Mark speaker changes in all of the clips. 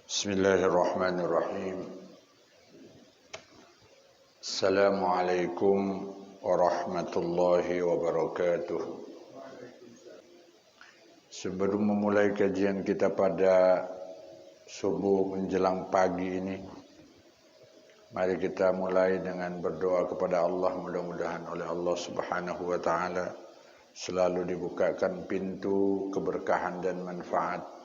Speaker 1: Bismillahirrahmanirrahim. Assalamualaikum warahmatullahi wabarakatuh. Sebelum memulai kajian kita pada subuh menjelang pagi ini, mari kita mulai dengan berdoa kepada Allah. Mudah-mudahan oleh Allah Subhanahu wa taala selalu dibukakan pintu keberkahan dan manfaat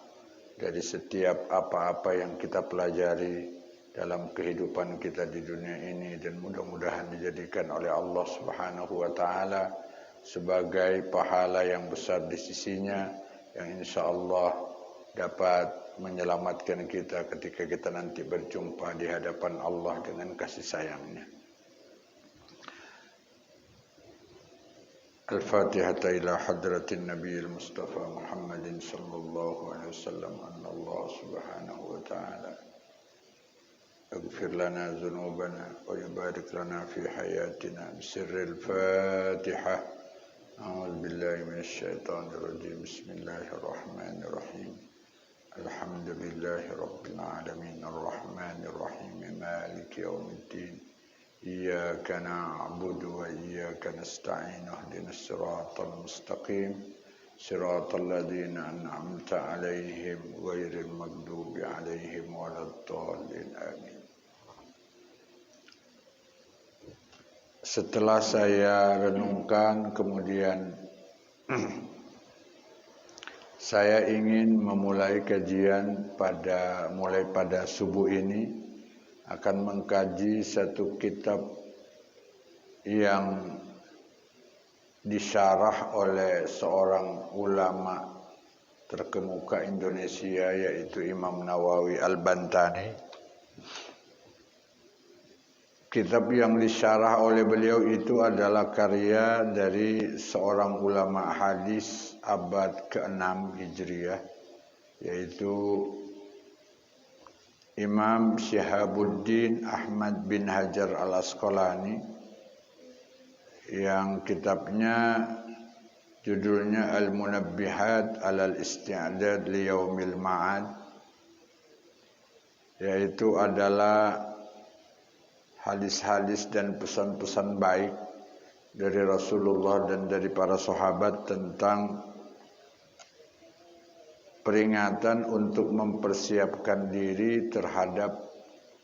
Speaker 1: dari setiap apa-apa yang kita pelajari dalam kehidupan kita di dunia ini, dan mudah-mudahan dijadikan oleh Allah Subhanahu wa taala sebagai pahala yang besar di sisinya, yang insyaallah dapat menyelamatkan kita ketika kita nanti berjumpa di hadapan Allah dengan kasih sayangnya. الفاتحة إلى حضرة النبي المصطفى محمد صلى الله عليه وسلم أن الله سبحانه وتعالى اغفر لنا ذنوبنا ويبارك لنا في حياتنا بسر الفاتحة. أعوذ بالله من الشيطان الرجيم. بسم الله الرحمن الرحيم. الحمد لله رب العالمين الرحمن الرحيم مالك يوم الدين. إياك نعبد وإياك نستعين اهدنا الصراط المستقيم صراط الذين أنعمت عليهم غير المغضوب عليهم ولا الضالين آمين. Setelah saya renungkan, kemudian saya ingin memulai kajian pada subuh ini akan mengkaji satu kitab yang disyarah oleh seorang ulama terkemuka Indonesia, yaitu Imam Nawawi Al-Bantani. Kitab yang disyarah oleh beliau itu adalah karya dari seorang ulama hadis abad ke-6 Hijriah, yaitu Imam Syihabuddin Ahmad bin Hajar Al-Asqalani, yang kitabnya judulnya Al-Munabbihat alal Isti'dad li Yaumil Ma'ad, yaitu adalah hadis-hadis dan pesan-pesan baik dari Rasulullah dan dari para sahabat tentang peringatan untuk mempersiapkan diri terhadap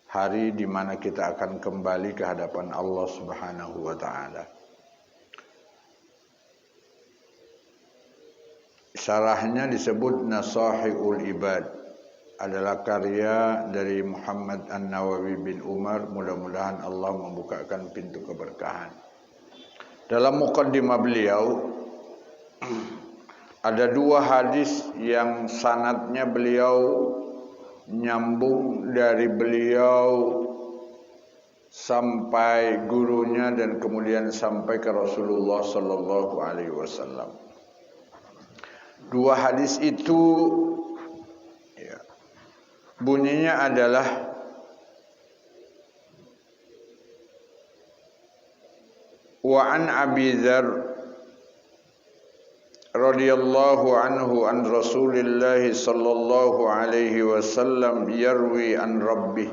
Speaker 1: hari di mana kita akan kembali ke hadapan Allah Subhanahu wa taala. Syarahnya disebut Nasaihul Ibad, adalah karya dari Muhammad An-Nawawi bin Umar. Mudah-mudahan Allah membukakan pintu keberkahan. Dalam muqaddimah beliau ada dua hadis yang sanadnya beliau nyambung dari beliau sampai gurunya dan kemudian sampai ke Rasulullah sallallahu alaihi wasallam. Dua hadis itu bunyinya adalah wa an Abi Dzar radhiyallahu anhu an Rasulillah sallallahu alaihi wasallam yarwi an Rabbih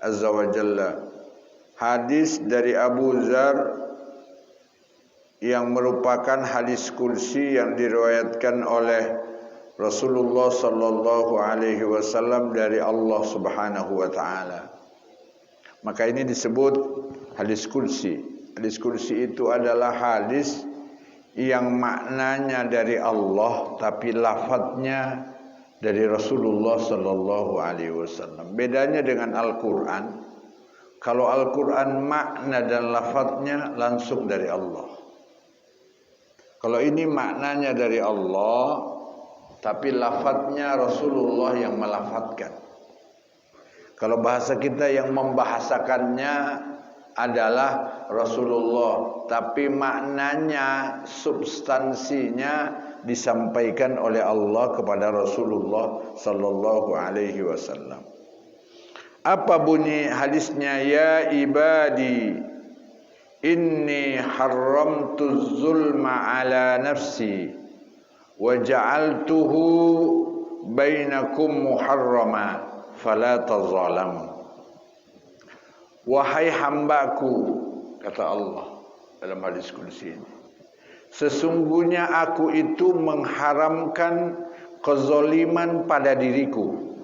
Speaker 1: azza wa jalla. Hadis dari Abu Dzar yang merupakan hadis kursi yang diriwayatkan oleh Rasulullah sallallahu alaihi wasallam dari Allah Subhanahu wa taala. Maka ini disebut hadis kursi. Hadis kursi itu adalah hadis yang maknanya dari Allah tapi lafadznya dari Rasulullah sallallahu alaihi wasallam. Bedanya dengan Al-Qur'an, kalau Al-Qur'an makna dan lafadznya langsung dari Allah. Kalau ini maknanya dari Allah tapi lafadznya Rasulullah yang melafadzkan. Kalau bahasa kita yang membahasakannya adalah Rasulullah, tapi maknanya, substansinya disampaikan oleh Allah kepada Rasulullah sallallahu alaihi wasallam. Apa bunyi hadisnya? Ya ibadi, inni haramtu zulma ala nafsi wa ja'altuhu bainakum muharrama fala tazalamu. Wahai hambaku, kata Allah dalam hadis qudsi ini, sesungguhnya aku itu mengharamkan kezaliman pada diriku.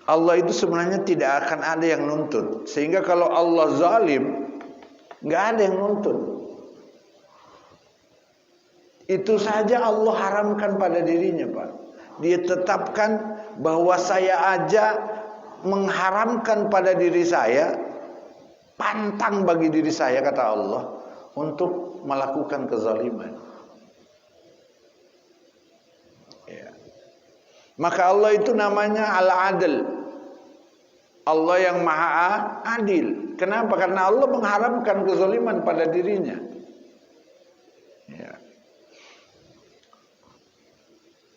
Speaker 1: Allah itu sebenarnya tidak akan ada yang nuntut. Sehingga kalau Allah zalim, nggak ada yang nuntut. Itu saja Allah haramkan pada dirinya, Pak. Dia tetapkan bahwa saya aja mengharamkan pada diri saya, pantang bagi diri saya, kata Allah, untuk melakukan kezaliman. Ya. Maka Allah itu namanya Al-Adil. Allah yang maha adil. Kenapa? Karena Allah mengharamkan kezaliman pada dirinya. Ya.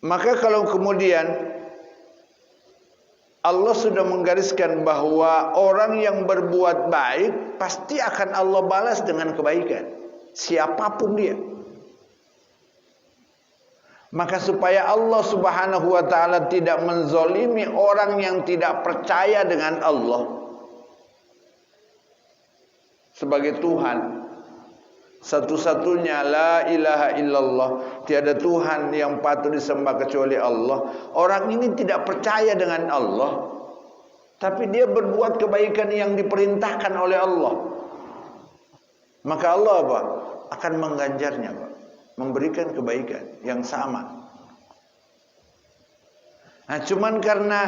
Speaker 1: Maka kalau kemudian Allah sudah menggariskan bahwa orang yang berbuat baik pasti akan Allah balas dengan kebaikan, siapapun dia. Maka supaya Allah Subhanahu wa ta'ala tidak menzolimi orang yang tidak percaya dengan Allah sebagai Tuhan satu-satunya, la ilaha illallah, tiada Tuhan yang patut disembah kecuali Allah. Orang ini tidak percaya dengan Allah, tapi dia berbuat kebaikan yang diperintahkan oleh Allah. Maka Allah apa? Akan mengganjarnya, Pak, memberikan kebaikan yang sama. Nah, cuman karena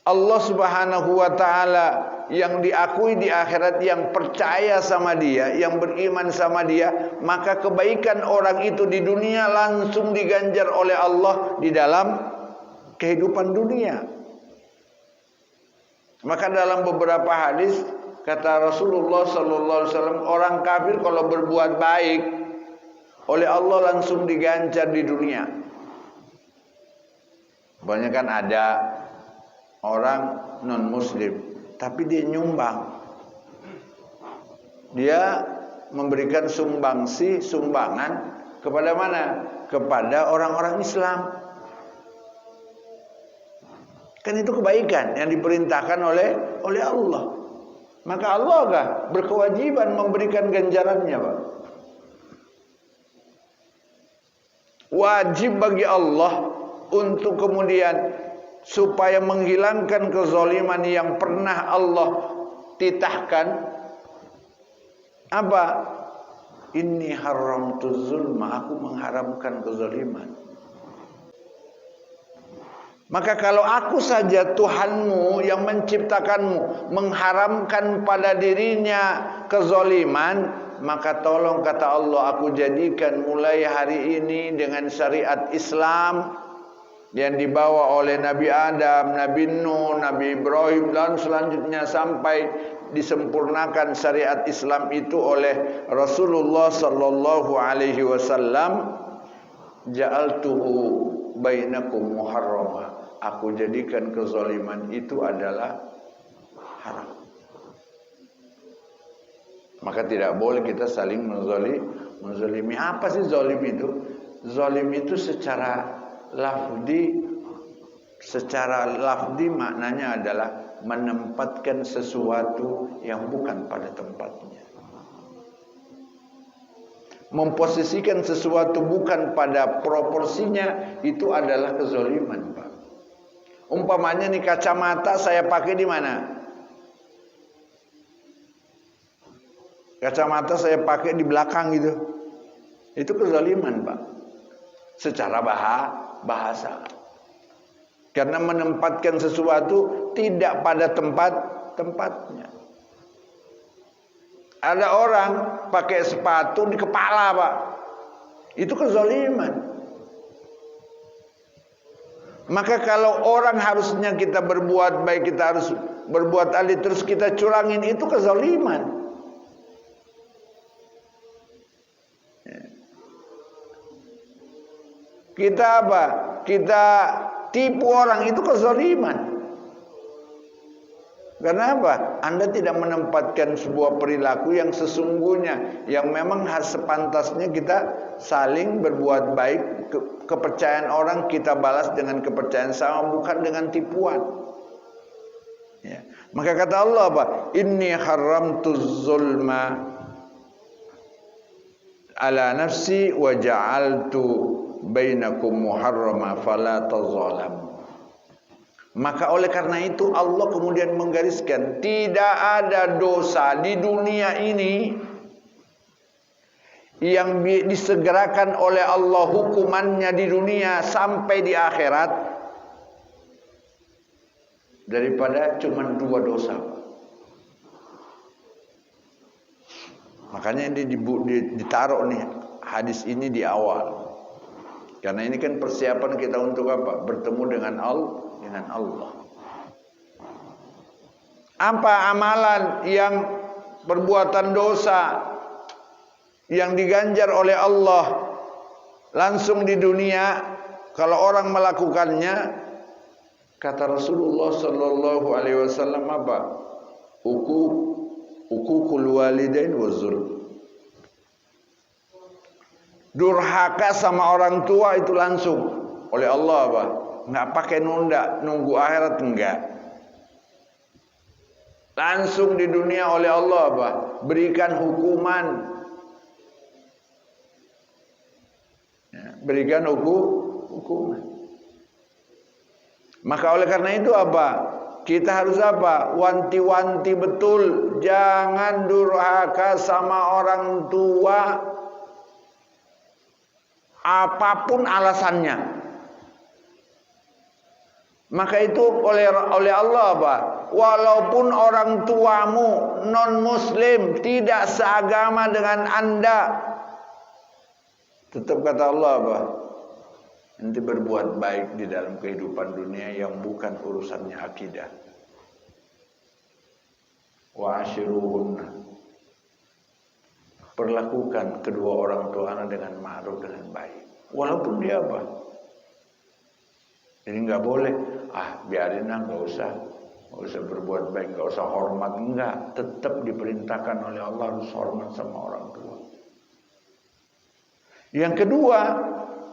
Speaker 1: Allah Subhanahu wa ta'ala yang diakui di akhirat, yang percaya sama dia, yang beriman sama dia, maka kebaikan orang itu di dunia langsung diganjar oleh Allah di dalam kehidupan dunia. Maka dalam beberapa hadis kata Rasulullah sallallahu alaihi wasallam, orang kafir kalau berbuat baik oleh Allah langsung diganjar di dunia. Banyak kan ada orang non muslim tapi dia nyumbang. Dia memberikan sumbangan kepada mana? Kepada orang-orang Islam. Kan itu kebaikan yang diperintahkan oleh Allah. Maka Allah kah berkewajiban memberikan ganjarannya, Pak. Wajib bagi Allah untuk kemudian supaya menghilangkan kezaliman yang pernah Allah titahkan. Apa? Inni haramtu zulma, aku mengharamkan kezaliman. Maka kalau aku saja Tuhanmu yang menciptakanmu mengharamkan pada dirinya kezaliman, maka tolong, kata Allah, aku jadikan mulai hari ini dengan syariat Islam yang dibawa oleh Nabi Adam, Nabi Nuh, Nabi Ibrahim, dan selanjutnya sampai disempurnakan syariat Islam itu oleh Rasulullah sallallahu alaihi wasallam. Ja'altuhu bainakum muharrama, aku jadikan kezaliman itu adalah haram. Maka tidak boleh kita saling menzalimi. Apa sih zalim itu? Zalim itu secara lafdi maknanya adalah menempatkan sesuatu yang bukan pada tempatnya. Memposisikan sesuatu bukan pada proporsinya, itu adalah kezaliman, Pak. Umpamanya nih kacamata saya pakai di mana? Kacamata saya pakai di belakang gitu. Itu kezaliman, Pak. Secara bahasa. Karena menempatkan sesuatu tidak pada tempatnya. Ada orang pakai sepatu di kepala, Pak. Itu kezaliman. Maka kalau orang harusnya kita berbuat baik, kita harus berbuat adil, terus kita curangin, itu kezaliman. Kita apa? Kita tipu orang, itu kezaliman. Karena apa? Anda tidak menempatkan sebuah perilaku yang sesungguhnya, yang memang sepantasnya kita saling berbuat baik. Kepercayaan orang kita balas dengan kepercayaan sama, bukan dengan tipuan. Ya. Maka kata Allah apa? Inni haramtu zulma ala nafsi wa ja'altu bainakum muharrama fala tazalamu. Maka oleh karena itu Allah kemudian menggariskan, tidak ada dosa di dunia ini yang disegerakan oleh Allah hukumannya di dunia sampai di akhirat daripada cuma 2 dosa. Makanya ini ditaruh nih hadis ini di awal. Karena ini kan persiapan kita untuk apa? Bertemu dengan Allah. Apa amalan yang perbuatan dosa yang diganjar oleh Allah langsung di dunia kalau orang melakukannya? Kata Rasulullah sallallahu alaihi wasallam apa? Uququl walidain wazul. Durhaka sama orang tua itu langsung oleh Allah apa? Nggak pakai nunggu akhirat, enggak. Langsung di dunia oleh Allah apa? Berikan hukuman. Ya, berikan hukuman. Maka oleh karena itu apa? Kita harus apa? Wanti-wanti betul, jangan durhaka sama orang tua. Apapun alasannya. Maka itu oleh Allah apa? Walaupun orang tuamu non muslim, tidak seagama dengan Anda, tetap kata Allah apa? Nanti berbuat baik di dalam kehidupan dunia yang bukan urusannya akidah. Wa ashiruhunna. Perlakukan kedua orang tua Anda dengan ma'ruf, dengan baik. Walaupun dia apa? Jadi nggak boleh, biarin lah, nggak usah berbuat baik, nggak usah hormat, enggak. Tetap diperintahkan oleh Allah harus hormat sama orang tua. Yang kedua,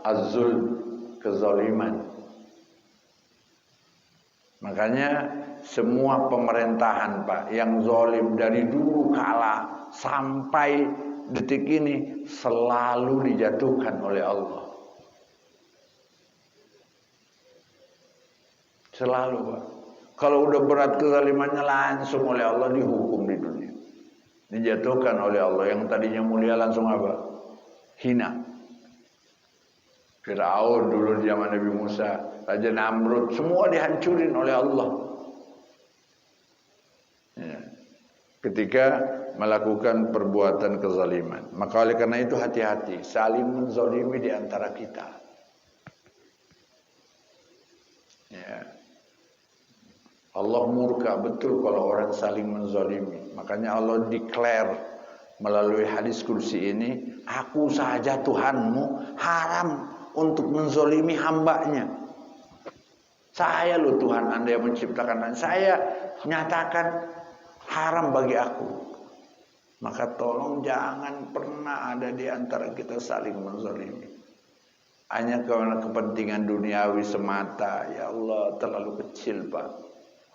Speaker 1: az-zulm, kezaliman. Makanya semua pemerintahan Pak yang zalim dari dulu kala sampai detik ini selalu dijatuhkan oleh Allah. Selalu Pak. Kalau udah berat kezalimannya langsung oleh Allah dihukum di dunia. Dijatuhkan oleh Allah. Yang tadinya mulia langsung apa? Hina. Firaun dulu di zaman Nabi Musa, Raja Namrud, semua dihancurin oleh Allah. Ya. Ketika melakukan perbuatan kezaliman. Maka oleh karena itu hati-hati, saling menzalimi di antara kita. Ya. Allah murka betul kalau orang saling menzalimi. Makanya Allah declare melalui hadis kursi ini, aku saja Tuhanmu haram untuk menzalimi hambanya. Saya loh Tuhan Anda yang menciptakan, saya nyatakan haram bagi aku. Maka tolong jangan pernah ada di antara kita saling menzalimi. Hanya karena kepentingan duniawi semata. Ya Allah, terlalu kecil Pak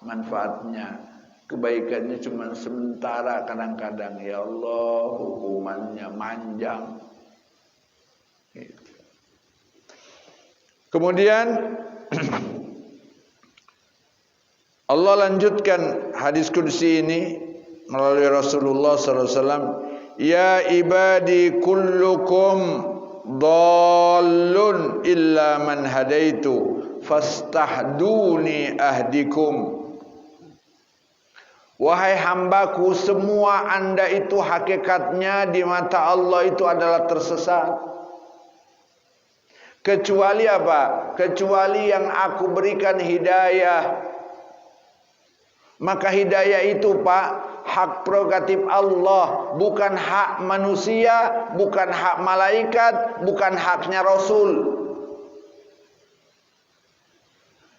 Speaker 1: manfaatnya. Kebaikannya cuma sementara kadang-kadang. Ya Allah, hukumannya manjang. Gitu. Kemudian Allah lanjutkan hadis kursi ini melalui Rasulullah SAW. Ya ibadi kullukum dhallun illa man hadaitu fastahduni ahdikum. Wahai hambaku, semua anda itu hakikatnya di mata Allah itu adalah tersesat. Kecuali apa? Kecuali yang aku berikan hidayah. Maka hidayah itu Pak, hak prerogatif Allah, bukan hak manusia, bukan hak malaikat, bukan haknya Rasul.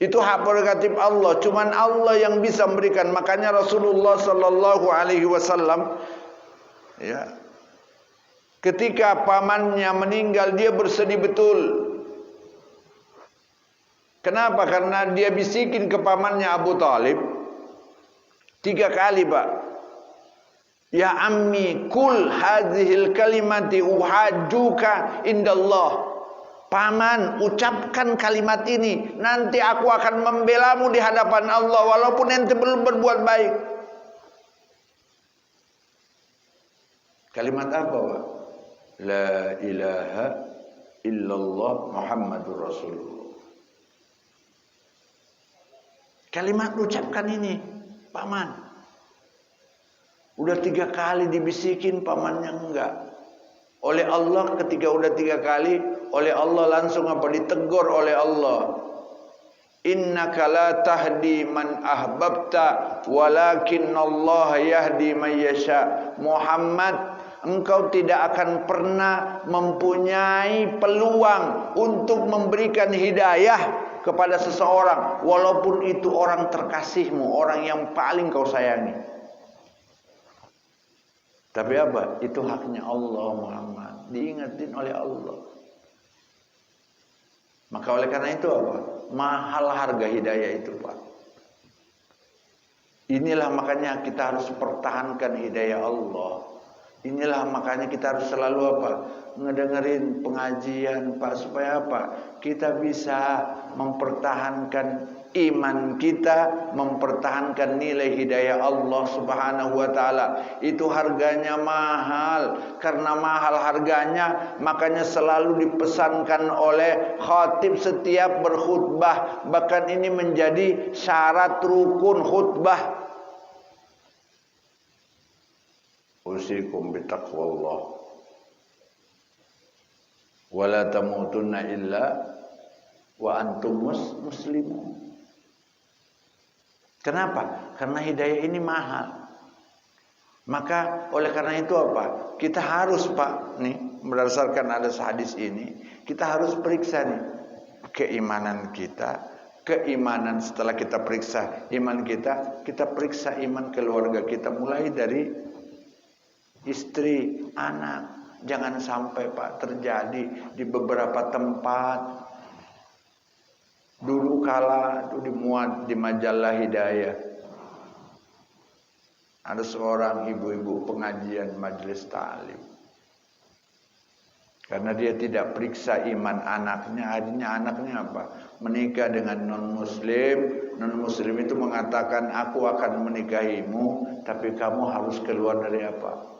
Speaker 1: Itu hak prerogatif Allah. Cuman Allah yang bisa memberikan. Makanya Rasulullah sallallahu alaihi wasallam ya, ketika pamannya meninggal dia bersedih betul. Kenapa? Karena dia bisikin ke pamannya Abu Talib 3 kali, Pak. Ya ammi kul hadhil kalimati uhajjuka indallah. Paman, ucapkan kalimat ini, nanti aku akan membelamu di hadapan Allah walaupun ente belum berbuat baik. Kalimat apa, Pak? La ilaha illallah Muhammadur Rasulullah. Kalimat ucapkan ini, paman. Udah 3 kali dibisikin, pamannya enggak. Oleh Allah ketika udah 3 kali, oleh Allah langsung apa? Ditegur oleh Allah. Innaka la tahdi man ahbabta walakinallaha yahdi man yasha. Muhammad, engkau tidak akan pernah mempunyai peluang untuk memberikan hidayah kepada seseorang walaupun itu orang terkasihmu, orang yang paling kau sayangi. Tapi apa? Itu haknya Allah, Muhammad. Diingetin oleh Allah. Maka oleh karena itu apa? Mahal harga hidayah itu, Pak. Inilah makanya kita harus pertahankan hidayah Allah. Inilah makanya kita harus selalu apa? Ngedengerin pengajian, Pak, supaya apa? Kita bisa mempertahankan iman kita, mempertahankan nilai hidayah Allah Subhanahu wa taala. Itu harganya mahal. Karena mahal harganya, makanya selalu dipesankan oleh khatib setiap berkhutbah. Bahkan ini menjadi syarat rukun khutbah. Usikum bitaqwallah wala tamutunna illa wa antum muslimun. Kenapa? Karena hidayah ini mahal. Maka oleh karena itu apa? Kita harus, Pak, nih berdasarkan ada hadis ini, kita harus periksa nih keimanan kita, keimanan setelah kita periksa iman kita periksa iman keluarga kita mulai dari istri, anak. Jangan sampai, Pak, terjadi di beberapa tempat. Dulu kala itu dimuat di majalah Hidayah. Ada seorang ibu-ibu pengajian majelis ta'lim. Karena dia tidak periksa iman anaknya, akhirnya anaknya apa? Menikah dengan non-muslim. Non-muslim itu mengatakan, aku akan menikahimu, tapi kamu harus keluar dari apa?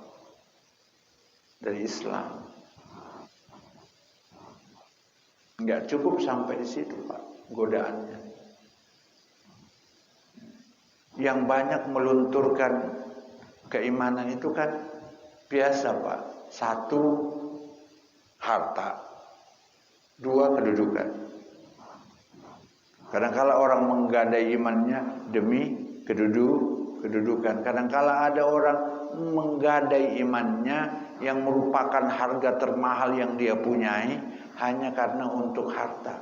Speaker 1: Dari Islam. Enggak cukup sampai di situ, Pak, godaannya. Yang banyak melunturkan keimanan itu kan biasa, Pak. 1, harta. 2, kedudukan. Kadang-kala orang menggadai imannya demi kedudukan. Kadang-kala ada orang menggadai imannya yang merupakan harga termahal yang dia punyai hanya karena untuk harta.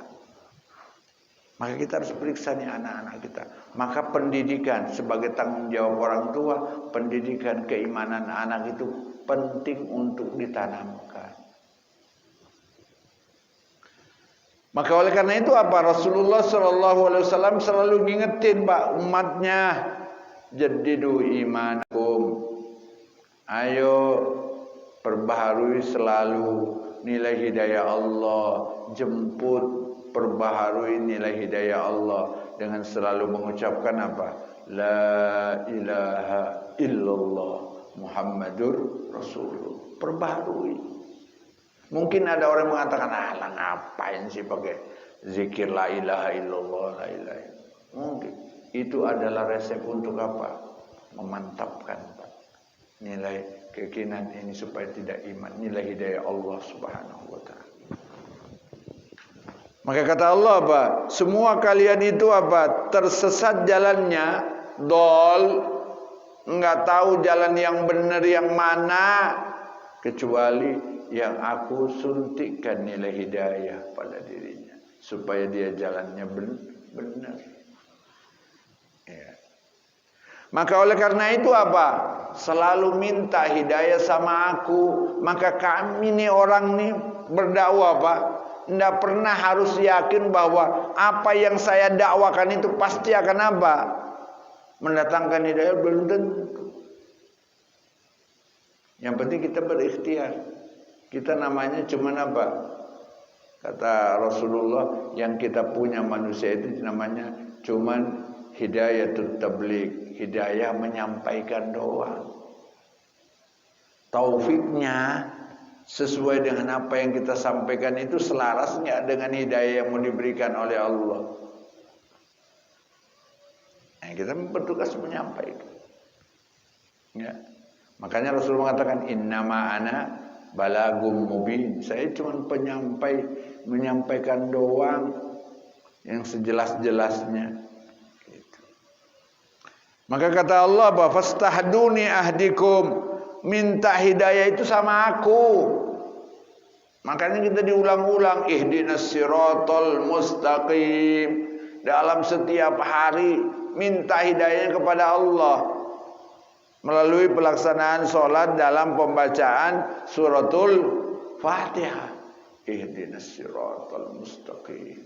Speaker 1: Maka kita harus periksa nih anak-anak kita. Maka pendidikan sebagai tanggung jawab orang tua, pendidikan keimanan anak itu penting untuk ditanamkan. Maka oleh karena itu apa? Rasulullah SAW selalu ngingetin, Pak, umatnya, jaddidu imanakum. Ayo perbaharui selalu nilai hidayah Allah, jemput perbaharui nilai hidayah Allah dengan selalu mengucapkan apa? La ilaha illallah Muhammadur Rasulullah. Perbaharui. Mungkin ada orang mengatakan, alah ngapain sih pakai zikir la ilaha illallah, la ilaha illallah. Mungkin itu adalah resep untuk apa? Memantapkan, Pak, nilai keyakinan ini supaya tidak iman, nilai hidayah Allah Subhanahu wa taala. Maka kata Allah apa? Semua kalian itu apa? Tersesat jalannya, dol, enggak tahu jalan yang benar yang mana kecuali yang aku suntikkan nilai hidayah pada dirinya supaya dia jalannya benar. Ya. Maka oleh karena itu apa? Selalu minta hidayah sama aku. Maka kami nih orang nih berdakwah Pak, tidak pernah harus yakin bahwa apa yang saya dakwakan itu pasti akan apa? Mendatangkan hidayah, belum tentu. Yang penting kita berikhtiar. Kita namanya cuman apa? Kata Rasulullah, yang kita punya manusia itu namanya cuman hidayatut tabligh, hidayah menyampaikan doang. Taufiknya sesuai dengan apa yang kita sampaikan itu selaras nggak dengan hidayah yang mau diberikan oleh Allah. Nah, kita bertugas menyampaikan. Ya. Makanya Rasul mengatakan innama ana balagum mubin. Saya cuma menyampaikan doang yang sejelas-jelasnya. Gitu. Maka kata Allah, fastahduni ahdikum, minta hidayah itu sama aku. Makanya kita diulang-ulang, ihdinas siratal mustaqim. Dalam setiap hari minta hidayah kepada Allah melalui pelaksanaan sholat dalam pembacaan suratul Fatihah. Ihdinas siratal mustaqim.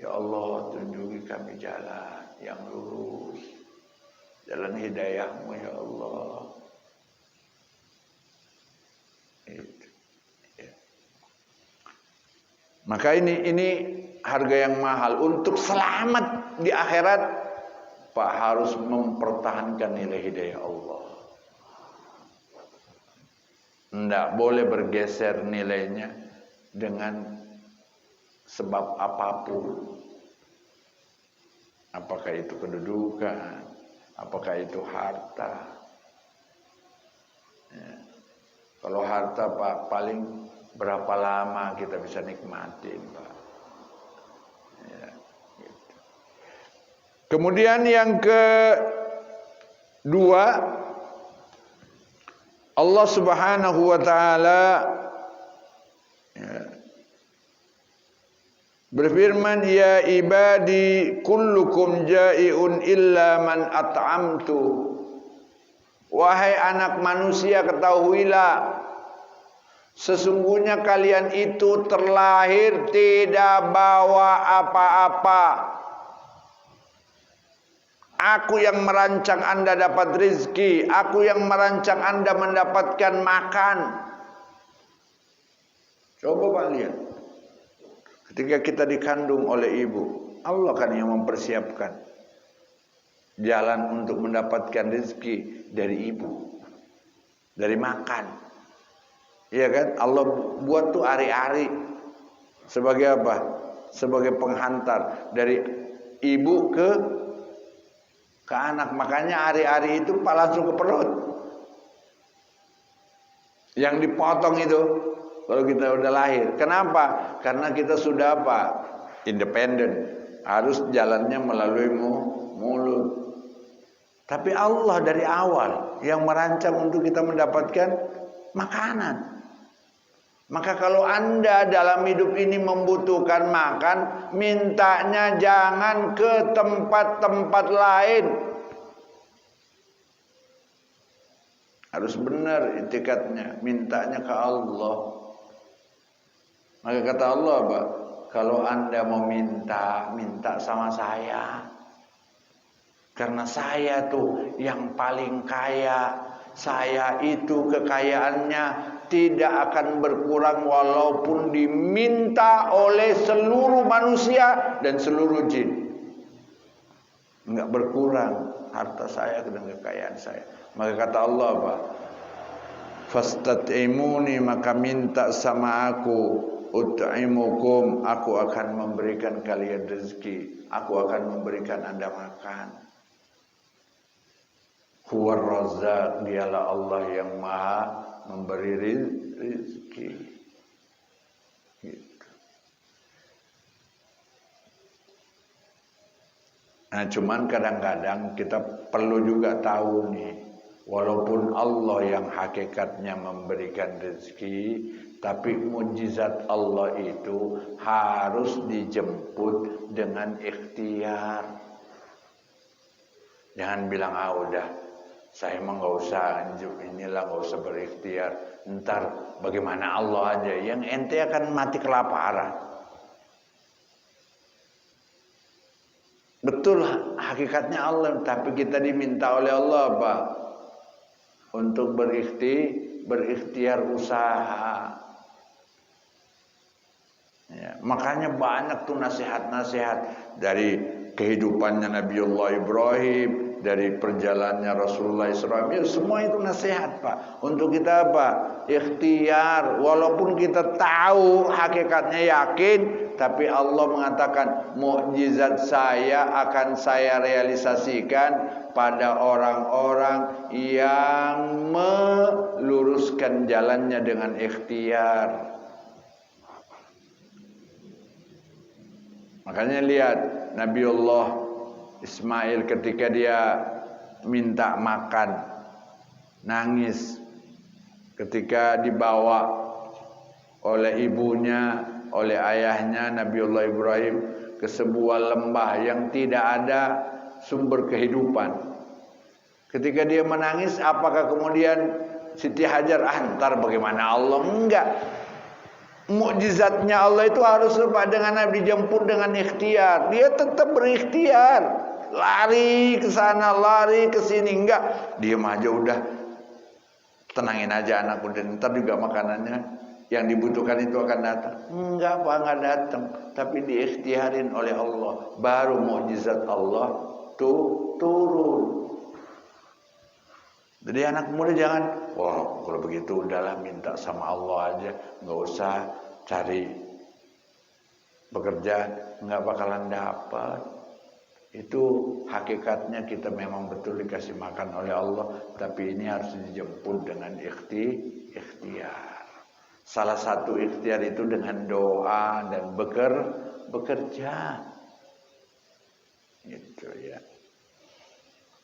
Speaker 1: Ya Allah, tunjuki kami jalan yang lurus, jalan hidayahmu ya Allah. Itu. Ya. Maka ini harga yang mahal. Untuk selamat di akhirat, Pak, harus mempertahankan nilai hidayah Allah. Tidak boleh bergeser nilainya dengan sebab apapun. Apakah itu kedudukan, apakah itu harta. Ya. Kalau harta Pak, paling berapa lama kita bisa nikmatin Pak. Ya. Kemudian yang kedua, Allah Subhanahu wa taala berfirman, ya ibadi kullukum ja'iun illa man at'amtu. Wahai anak manusia, ketahuilah sesungguhnya kalian itu terlahir tidak bawa apa-apa. Aku yang merancang Anda dapat rezeki, aku yang merancang Anda mendapatkan makan. Coba Pak lihat. Ketika kita dikandung oleh ibu, Allah kan yang mempersiapkan jalan untuk mendapatkan rezeki dari ibu, dari makan. Iya kan? Allah buat tuh ari-ari sebagai apa? Sebagai penghantar dari ibu ke anak. Makanya ari-ari itu langsung ke perut. Yang dipotong itu kalau kita udah lahir. Kenapa? Karena kita sudah apa? Independen. Harus jalannya melalui mulut. Tapi Allah dari awal yang merancang untuk kita mendapatkan makanan. Maka kalau Anda dalam hidup ini membutuhkan makan, mintanya jangan ke tempat-tempat lain. Harus benar itikadnya, mintanya ke Allah. Maka kata Allah, Pak, kalau Anda mau minta sama saya. Karena saya tuh yang paling kaya. Saya itu kekayaannya tidak akan berkurang walaupun diminta oleh seluruh manusia dan seluruh jin. Enggak berkurang harta saya dan kekayaan saya. Maka kata Allah apa? Fastat'imuni, maka minta sama aku, ut'imukum, aku akan memberikan kalian rezeki, aku akan memberikan Anda makan. Huwar Razzaq, dialah Allah yang maha memberi rezeki. Gitu. Nah, cuman kadang-kadang kita perlu juga tahu nih, walaupun Allah yang hakikatnya memberikan rezeki, Tapi mukjizat Allah itu harus dijemput dengan ikhtiar. Jangan bilang udah saya mah nggak usah inilah, nggak usah berikhtiar. Ntar bagaimana Allah aja, yang ente akan mati kelaparan. Betul hakikatnya Allah, tapi kita diminta oleh Allah apa? Untuk berikhtiar usaha. Ya, makanya banyak tuh nasihat-nasihat dari kehidupannya Nabiullah Ibrahim, dari perjalanannya Rasulullah SAW, semua itu nasihat Pak. Untuk kita apa? Ikhtiar. Walaupun kita tahu hakikatnya yakin, tapi Allah mengatakan mukjizat saya akan saya realisasikan pada orang-orang yang meluruskan jalannya dengan ikhtiar. Makanya lihat Nabiullah Ismail ketika dia minta makan, nangis ketika dibawa oleh ibunya, oleh ayahnya Nabiullah Ibrahim ke sebuah lembah yang tidak ada sumber kehidupan. Ketika dia menangis, apakah kemudian Siti Hajar ntar bagaimana Allah? Enggak. Mukjizatnya Allah itu harus dengan Nabi dijemput dengan ikhtiar. Dia tetap berikhtiar, lari ke sana, lari ke sini. Enggak, diam aja udah, tenangin aja anakku, dan ntar juga makanannya yang dibutuhkan itu akan datang. Enggak Pak, enggak datang, tapi diikhtiarin oleh Allah, baru mukjizat Allah tuh turun. Jadi anak muda jangan, wah kalau begitu udahlah minta sama Allah aja, nggak usah cari pekerjaan, nggak bakalan dapat. Itu hakikatnya kita memang betul dikasih makan oleh Allah, tapi ini harus dijemput dengan ikhtiar. Salah satu ikhtiar itu dengan doa dan bekerja. Gitu ya.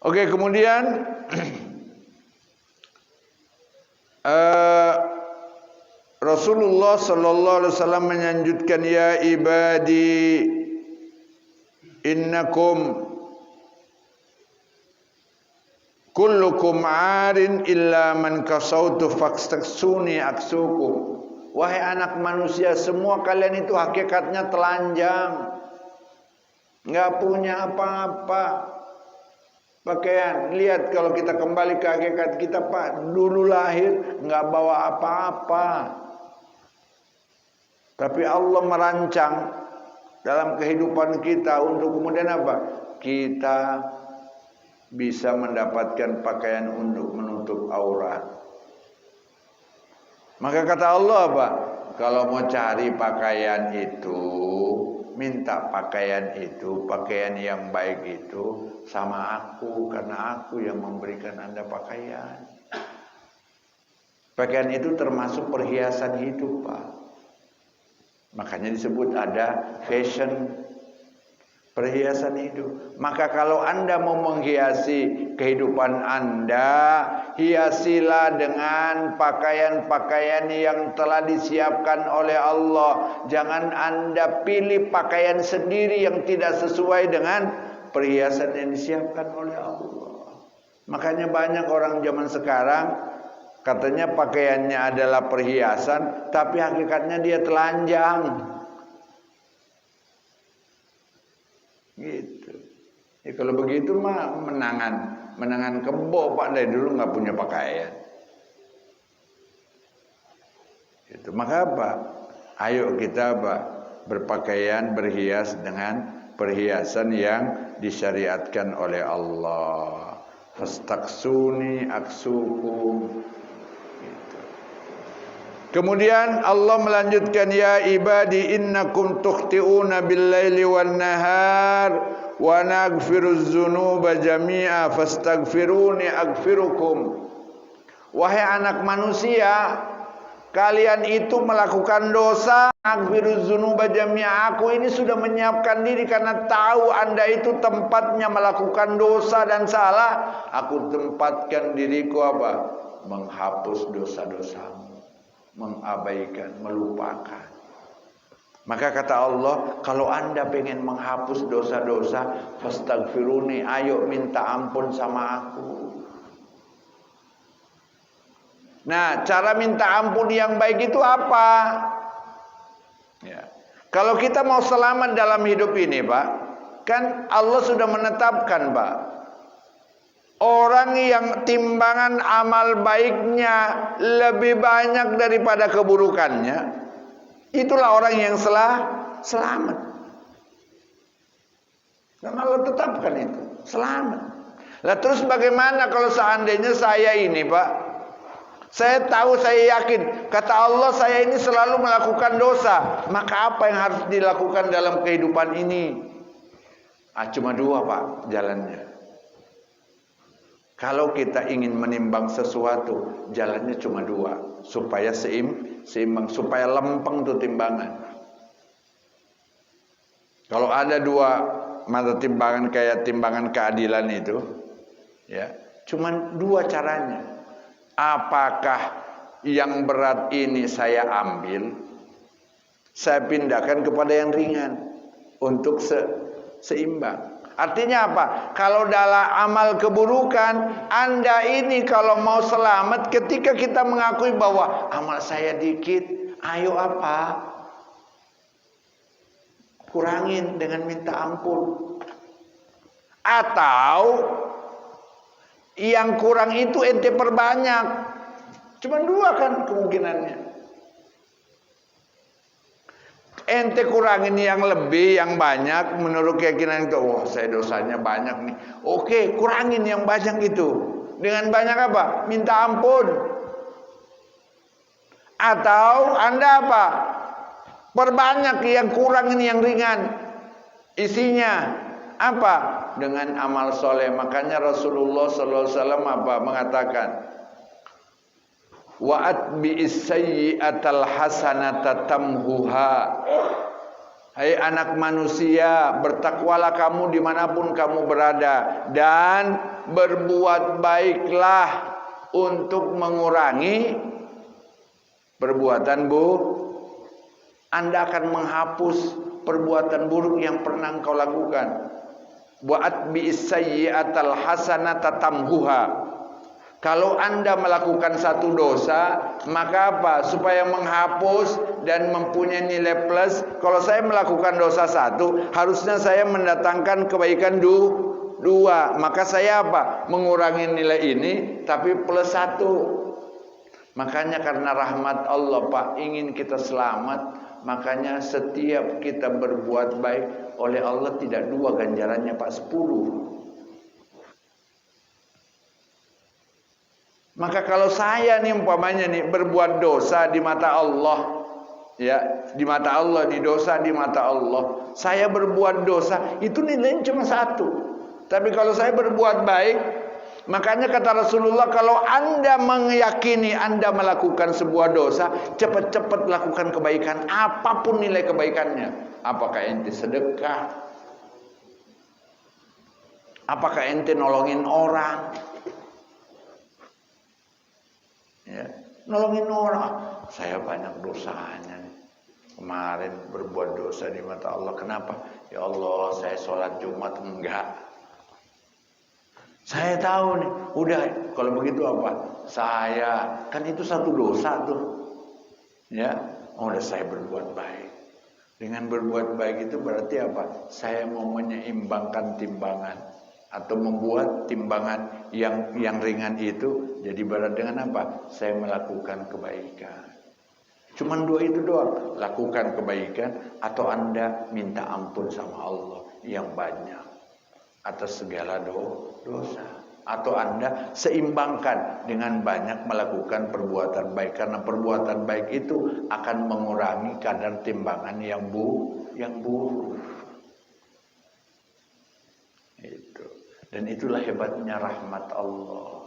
Speaker 1: Oke, kemudian Rasulullah sallallahu alaihi wasallam menyanjutkan, ya ibadi innakum kullukum arin illa man kasautu fastaksuni aksukum. Wahai anak manusia, semua kalian itu hakikatnya telanjang, nggak punya apa-apa. Pakaian, lihat kalau kita kembali ke hakikat kita Pak, dulu lahir nggak bawa apa-apa, tapi Allah merancang dalam kehidupan kita untuk kemudian apa? Kita bisa mendapatkan pakaian untuk menutup aurat. Maka kata Allah apa? Kalau mau cari pakaian itu, minta pakaian itu, pakaian yang baik itu sama aku, karena aku yang memberikan Anda pakaian. Pakaian itu termasuk perhiasan hidup Pak. Makanya disebut ada fashion, perhiasan hidup. Maka kalau Anda mau menghiasi kehidupan Anda, hiasilah dengan pakaian-pakaian yang telah disiapkan oleh Allah. Jangan Anda pilih pakaian sendiri yang tidak sesuai dengan perhiasan yang disiapkan oleh Allah. Makanya banyak orang zaman sekarang katanya pakaiannya adalah perhiasan, tapi hakikatnya dia telanjang. Gitu. Ya kalau begitu mah menangan kebo Pak, dari dulu nggak punya pakaian. Itu maka apa? Ayo kita apa? Berpakaian, berhias dengan perhiasan yang disyariatkan oleh Allah. Fastaksuni aksukum. Gitu. Kemudian Allah melanjutkan, ya ibadi innakum tukhti'una bil-laili wan-nahar wa naghfiruz dzunuba jami'a fastaghfiruni aghfirukum. Wahai anak manusia, kalian itu melakukan dosa. Aghfiruz dzunuba jami'a, aku ini sudah menyiapkan diri karena tahu Anda itu tempatnya melakukan dosa dan salah. Aku tempatkan diriku apa? Menghapus dosa-dosamu. mengabaikan, melupakan. Maka kata Allah, kalau anda pengen menghapus dosa-dosa, fastaghfiruni, ayo minta ampun sama aku. Nah, cara minta ampun yang baik itu apa? Ya. Kalau kita mau selamat dalam hidup ini, Pak, kan Allah sudah menetapkan, Pak, orang yang timbangan amal baiknya lebih banyak daripada keburukannya, itulah orang yang selamat. Dan Allah tetapkan itu, selamat. Lah terus bagaimana kalau seandainya saya ini, Pak, saya tahu, saya yakin, kata Allah saya ini selalu melakukan dosa, maka apa yang harus dilakukan dalam kehidupan ini? Cuma dua, Pak, jalannya. Kalau kita ingin menimbang sesuatu, jalannya cuma dua, supaya seimbang, supaya lempeng tuh timbangan. Kalau ada dua mata timbangan kayak timbangan keadilan itu, ya, cuma dua caranya. Apakah yang berat ini saya ambil, saya pindahkan kepada yang ringan untuk seimbang. Artinya apa? Kalau dalam amal keburukan, anda ini kalau mau selamat, ketika kita mengakui bahwa amal saya dikit, ayo apa? Kurangin dengan minta ampun. Atau yang kurang itu ente perbanyak. Cuma dua kan kemungkinannya. Ente kurangin yang lebih, yang banyak, menurut keyakinan itu, oh saya dosanya banyak nih. Oke, kurangin yang banyak itu. Dengan banyak apa? Minta ampun. Atau anda apa? Perbanyak yang kurang ini yang ringan. Isinya apa? Dengan amal soleh. Makanya Rasulullah SAW apa? Mengatakan, wa atbi'is sayyi'atal hasanata tamhuha. Hai anak manusia, bertakwalah kamu dimanapun kamu berada, dan berbuat baiklah untuk mengurangi perbuatan buruk. Anda akan menghapus perbuatan buruk yang pernah kau lakukan. Wa atbi'is sayyi'atal hasanata tamhuha. Kalau anda melakukan satu dosa, maka apa? Supaya menghapus dan mempunyai nilai plus. Kalau saya melakukan dosa satu, harusnya saya mendatangkan kebaikan dua. Maka saya apa? Mengurangi nilai ini, tapi plus satu. Makanya karena rahmat Allah, Pak, ingin kita selamat. Makanya setiap kita berbuat baik, oleh Allah tidak dua ganjarannya, Pak, 10. Maka kalau saya nih umpamanya nih berbuat dosa di mata Allah, ya, di mata Allah, di dosa di mata Allah, saya berbuat dosa itu nilainya cuma 1. Tapi kalau saya berbuat baik, makanya kata Rasulullah, kalau anda meyakini anda melakukan sebuah dosa, cepat-cepat lakukan kebaikan, apapun nilai kebaikannya. Apakah ente sedekah? Apakah ente nolongin orang? Ya, nolongin orang. Saya banyak dosanya nih. Kemarin berbuat dosa di mata Allah. Kenapa? Ya Allah, saya sholat Jumat enggak. Saya tahu nih. Udah, kalau begitu apa? Saya, kan itu satu dosa tuh. Ya, udah saya berbuat baik. Dengan berbuat baik itu berarti apa? Saya mau menyeimbangkan timbangan. Atau membuat timbangan yang ringan itu jadi berat dengan apa? Saya melakukan kebaikan. Cuman dua itu doang. Lakukan kebaikan atau anda minta ampun sama Allah yang banyak atas segala dosa. Atau anda seimbangkan dengan banyak melakukan perbuatan baik. Karena perbuatan baik itu akan mengurangi kadar timbangan yang buruk. Itu. Dan itulah hebatnya rahmat Allah.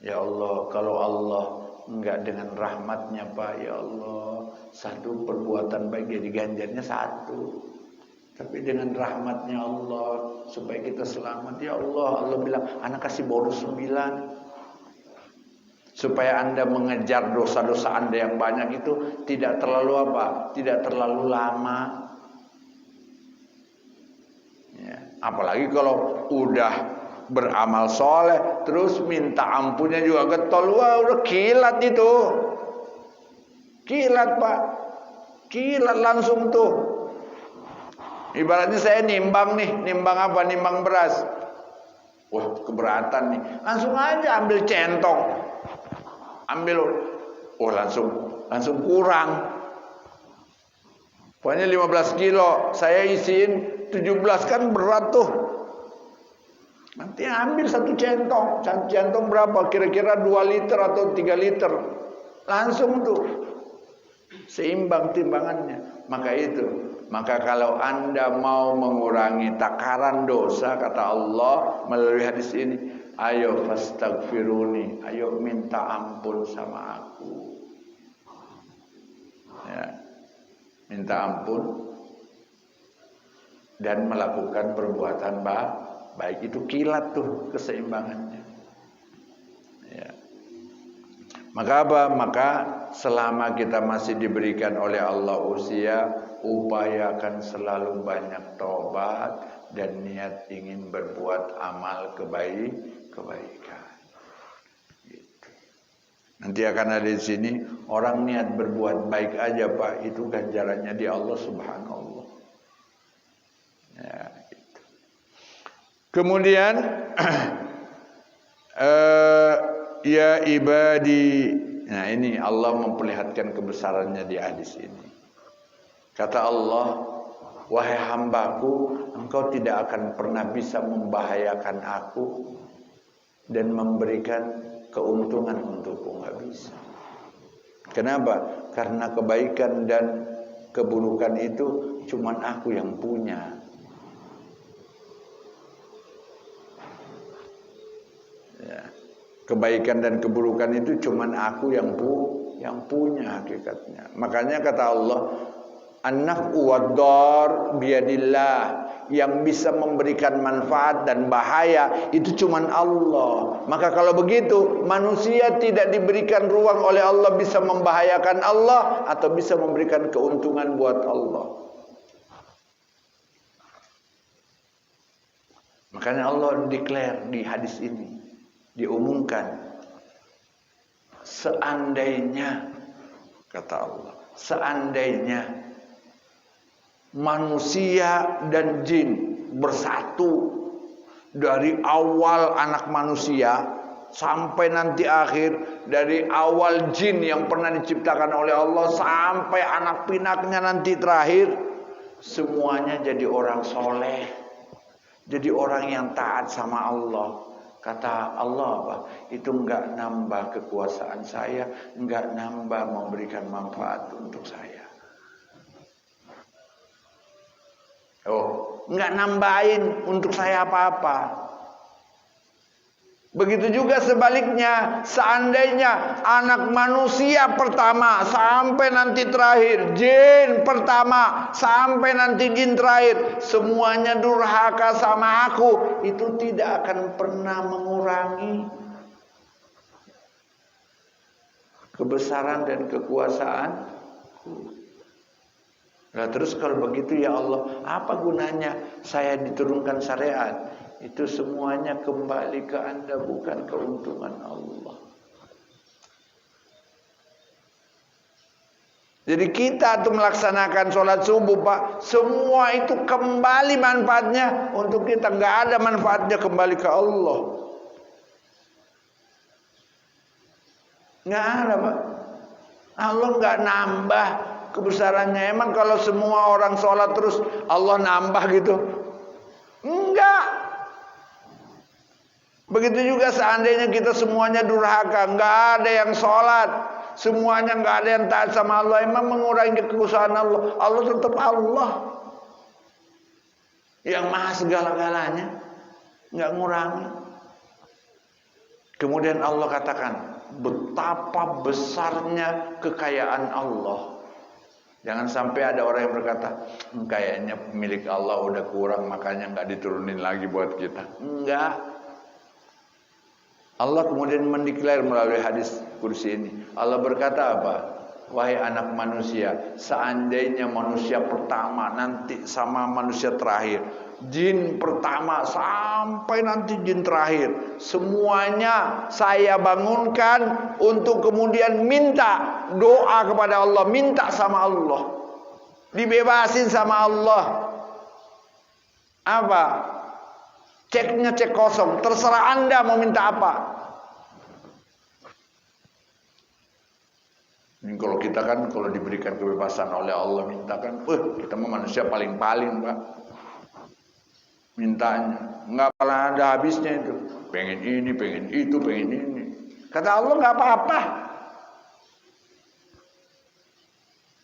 Speaker 1: Ya Allah, kalau Allah enggak dengan rahmatnya, Pak, ya Allah, satu perbuatan baik jadi ganjarnya 1. Tapi dengan rahmatnya Allah supaya kita selamat, ya Allah, Allah bilang, anak kasih bonus 9. Supaya Anda mengejar dosa-dosa Anda yang banyak itu tidak terlalu apa? Tidak terlalu lama. Ya. Apalagi kalau udah beramal soleh, terus minta ampunnya juga getol, wah udah kilat itu. Kilat Pak. Kilat langsung tuh. Ibaratnya saya nimbang nih, nimbang apa? Nimbang beras. Wah keberatan nih. Langsung aja ambil centong. Ambil, oh langsung kurang. Pokoknya 15 kilo, saya isiin 17 kan berat tuh. Nanti ambil satu centong. Satu centong berapa? Kira-kira 2 liter atau 3 liter. Langsung tuh. Seimbang timbangannya. Maka kalau Anda mau mengurangi takaran dosa, kata Allah melalui hadis ini, ayo fastaghfiruni, ayo minta ampun sama aku. Ya. Minta ampun dan melakukan perbuatan baik, itu kilat tuh keseimbangannya. Ya. Maka apa? Maka selama kita masih diberikan oleh Allah usia, upayakan selalu banyak taubat dan niat ingin berbuat amal kebaikan. Gitu. Nanti akan ada di sini orang niat berbuat baik aja Pak, itu ganjarannya di Allah Subhanahu wa Ta'ala. Ya, gitu. Kemudian ya ibadi. Nah ini Allah memperlihatkan kebesarannya di hadis ini. Kata Allah, wahai hambaku, engkau tidak akan pernah bisa membahayakan aku dan memberikan keuntungan untukku, nggak bisa. Kenapa? Karena kebaikan dan keburukan itu cuman aku yang punya. Ya. Kebaikan dan keburukan itu cuman aku yang punya hakikatnya. Makanya kata Allah, an-naf'u wad-dar biyadillah, yang bisa memberikan manfaat dan bahaya itu cuman Allah. Maka kalau begitu manusia tidak diberikan ruang oleh Allah bisa membahayakan Allah atau bisa memberikan keuntungan buat Allah. Makanya Allah declare di hadis ini, diumumkan, seandainya, kata Allah, seandainya manusia dan jin bersatu dari awal anak manusia sampai nanti akhir, dari awal jin yang pernah diciptakan oleh Allah sampai anak pinaknya nanti terakhir, semuanya jadi orang soleh, jadi orang yang taat sama Allah. Kata Allah apa? Itu enggak nambah kekuasaan saya, enggak nambah memberikan manfaat untuk saya. Oh, enggak nambahin untuk saya apa-apa. Begitu juga sebaliknya, seandainya anak manusia pertama sampai nanti terakhir, jin pertama sampai nanti jin terakhir, semuanya durhaka sama aku, itu tidak akan pernah mengurangi kebesaran dan kekuasaanku. Nah terus kalau begitu ya Allah, apa gunanya saya diturunkan syariat? Itu semuanya kembali ke Anda, bukan keuntungan Allah. Jadi kita tuh melaksanakan sholat subuh Pak, semua itu kembali manfaatnya untuk kita, nggak ada manfaatnya kembali ke Allah. Nggak ada Pak. Allah nggak nambah kebesarannya. Emang kalau semua orang sholat terus Allah nambah gitu? Enggak. Begitu juga seandainya kita semuanya durhaka, nggak ada yang sholat, semuanya nggak ada yang taat sama Allah, emang mengurangi kekuasaan Allah? Allah tetap Allah yang maha segala-galanya, nggak ngurangi. Kemudian Allah katakan betapa besarnya kekayaan Allah. Jangan sampai ada orang yang berkata, kayaknya milik Allah udah kurang makanya nggak diturunin lagi buat kita. Enggak. Allah kemudian mendeklar melalui hadis kursi ini. Allah berkata apa? Wahai anak manusia, seandainya manusia pertama nanti sama manusia terakhir, jin pertama sampai nanti jin terakhir, semuanya saya bangunkan untuk kemudian minta doa kepada Allah, minta sama Allah, dibebasin sama Allah. Apa? Ceknya cek kosong, terserah Anda mau minta apa. Ini kalau kita kan kalau diberikan kebebasan oleh Allah mintakan, kita mah manusia paling-paling, Pak. Mintanya nggak pernah ada habisnya itu. Pengen ini, pengen itu, pengen ini. Kata Allah nggak apa-apa.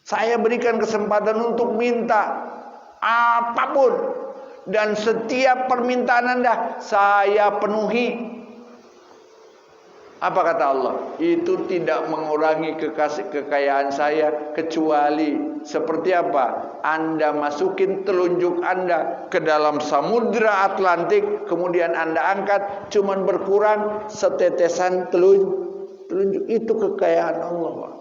Speaker 1: Saya berikan kesempatan untuk minta apapun. Dan setiap permintaan Anda saya penuhi. Apa kata Allah? Itu tidak mengurangi kekayaan saya, kecuali seperti apa? Anda masukin telunjuk Anda ke dalam samudra Atlantik, kemudian Anda angkat, cuman berkurang setetesan telunjuk. Itu kekayaan Allah, Pak.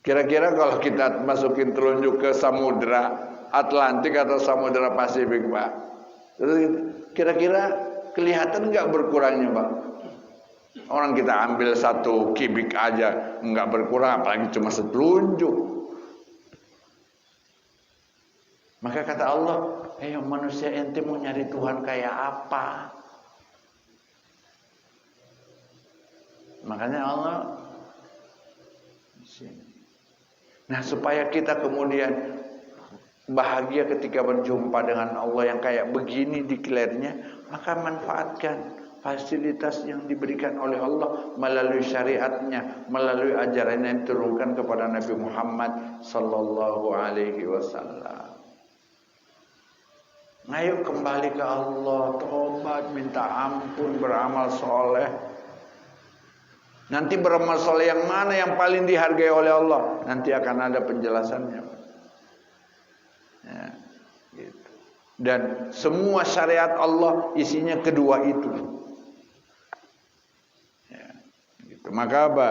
Speaker 1: Kira-kira kalau kita masukin telunjuk ke samudra Atlantik atau Samudra Pasifik, Pak, kira-kira kelihatan nggak berkurangnya, Pak? Orang kita ambil 1 kubik aja nggak berkurang, apalagi cuma setelunjuk. Maka kata Allah, manusia ente mau nyari Tuhan kayak apa? Makanya Allah, nah supaya kita kemudian bahagia ketika berjumpa dengan Allah yang kayak begini deklarnya, maka manfaatkan fasilitas yang diberikan oleh Allah melalui syariatnya, melalui ajaran yang diturunkan kepada Nabi Muhammad sallallahu alaihi wasallam. Ayo kembali ke Allah, tobat, minta ampun, beramal soleh. Nanti beramal soleh yang mana yang paling dihargai oleh Allah? Nanti akan ada penjelasannya. Ya, gitu. Dan semua syariat Allah isinya kedua itu. Ya, gitu. Maka apa?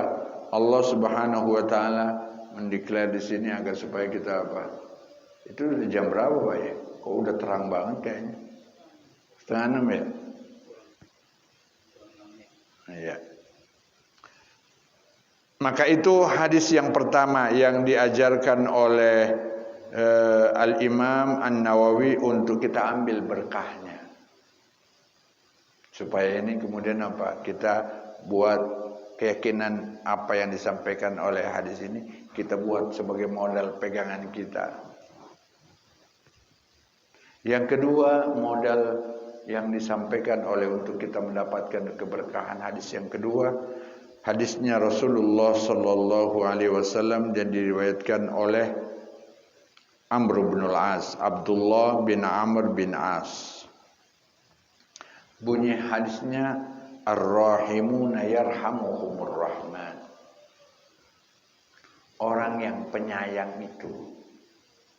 Speaker 1: Allah Subhanahu wa taala mendeklar di sini agar supaya kita apa? Itu udah jam berapa, Pak ya? Kok udah terang banget kayaknya. 5:30 ya? Iya. Maka itu hadis yang pertama yang diajarkan oleh Al-Imam An-Nawawi untuk kita ambil berkahnya. Supaya ini kemudian apa? Kita buat keyakinan apa yang disampaikan oleh hadis ini, kita buat sebagai modal pegangan kita. Yang kedua, modal yang disampaikan oleh untuk kita mendapatkan keberkahan hadis yang kedua, hadisnya Rasulullah sallallahu alaihi wasallam dan diriwayatkan oleh Amr bin al-As, Abdullah bin Amr bin As. Bunyi hadisnya, Ar-Rahimuna yarhamuhumur Rahman. Orang yang penyayang itu,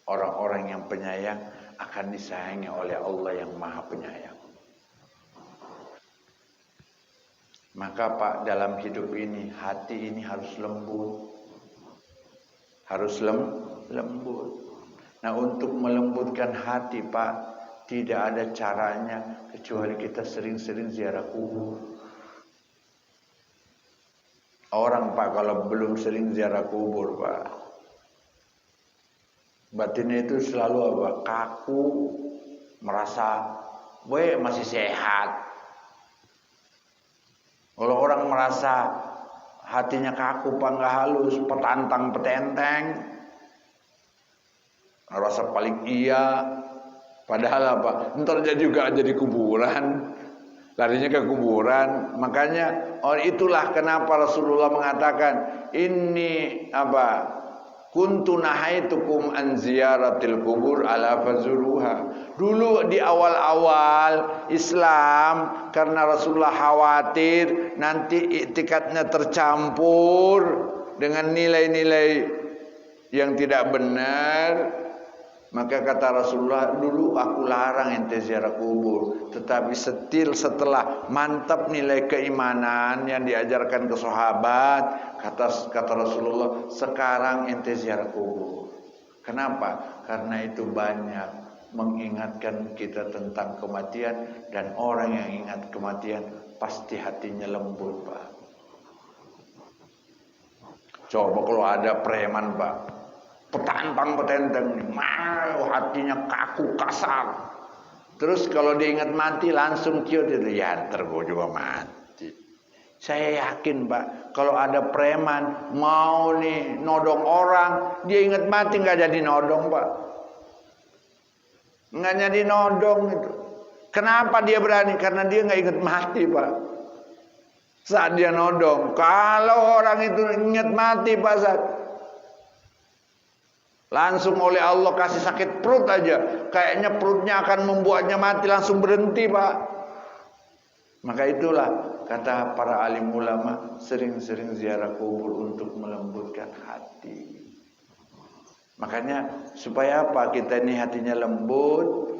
Speaker 1: orang-orang yang penyayang akan disayangi oleh Allah yang Maha Penyayang. Maka Pak, dalam hidup ini, hati ini harus lembut. Harus lembut. Nah, untuk melembutkan hati, Pak, tidak ada caranya kecuali kita sering-sering ziarah kubur. Orang, Pak, kalau belum sering ziarah kubur, Pak, batinnya itu selalu apa? Kaku, merasa masih sehat. Kalau orang merasa hatinya kaku, Pak, nggak halus, petantang petenteng, rasa paling iya, padahal apa? Ntar juga jadi kuburan, larinya ke kuburan. Makanya itulah kenapa Rasulullah mengatakan, ini apa? Kuntu nahaitukum an ziyaratil kubur ala fazuruha. Dulu di awal-awal Islam, karena Rasulullah khawatir nanti i'tikadnya tercampur dengan nilai-nilai yang tidak benar, Maka kata Rasulullah, dulu aku larang ente ziarah kubur, tetapi setelah mantap nilai keimanan yang diajarkan ke sahabat, kata Rasulullah, sekarang ente ziarah kubur. Kenapa? Karena itu banyak mengingatkan kita tentang kematian, dan orang yang ingat kematian pasti hatinya lembut, Pak. Coba kalau ada preman, Pak, petantang petenteng, hatinya kaku kasar. Terus kalau diingat mati langsung ciut itu, ya ntar gue juga mati. Saya yakin, Pak, kalau ada preman mau nih nodong orang, dia ingat mati nggak jadi nodong, Pak. Nggak jadi nodong itu. Kenapa dia berani? Karena dia nggak ingat mati, Pak. Saat dia nodong, kalau orang itu ingat mati, Pak, saat langsung oleh Allah kasih sakit perut aja, kayaknya perutnya akan membuatnya mati, langsung berhenti, Pak. Maka itulah kata para alim ulama, sering-sering ziarah kubur untuk melembutkan hati. Makanya supaya apa? Kita ini hatinya lembut.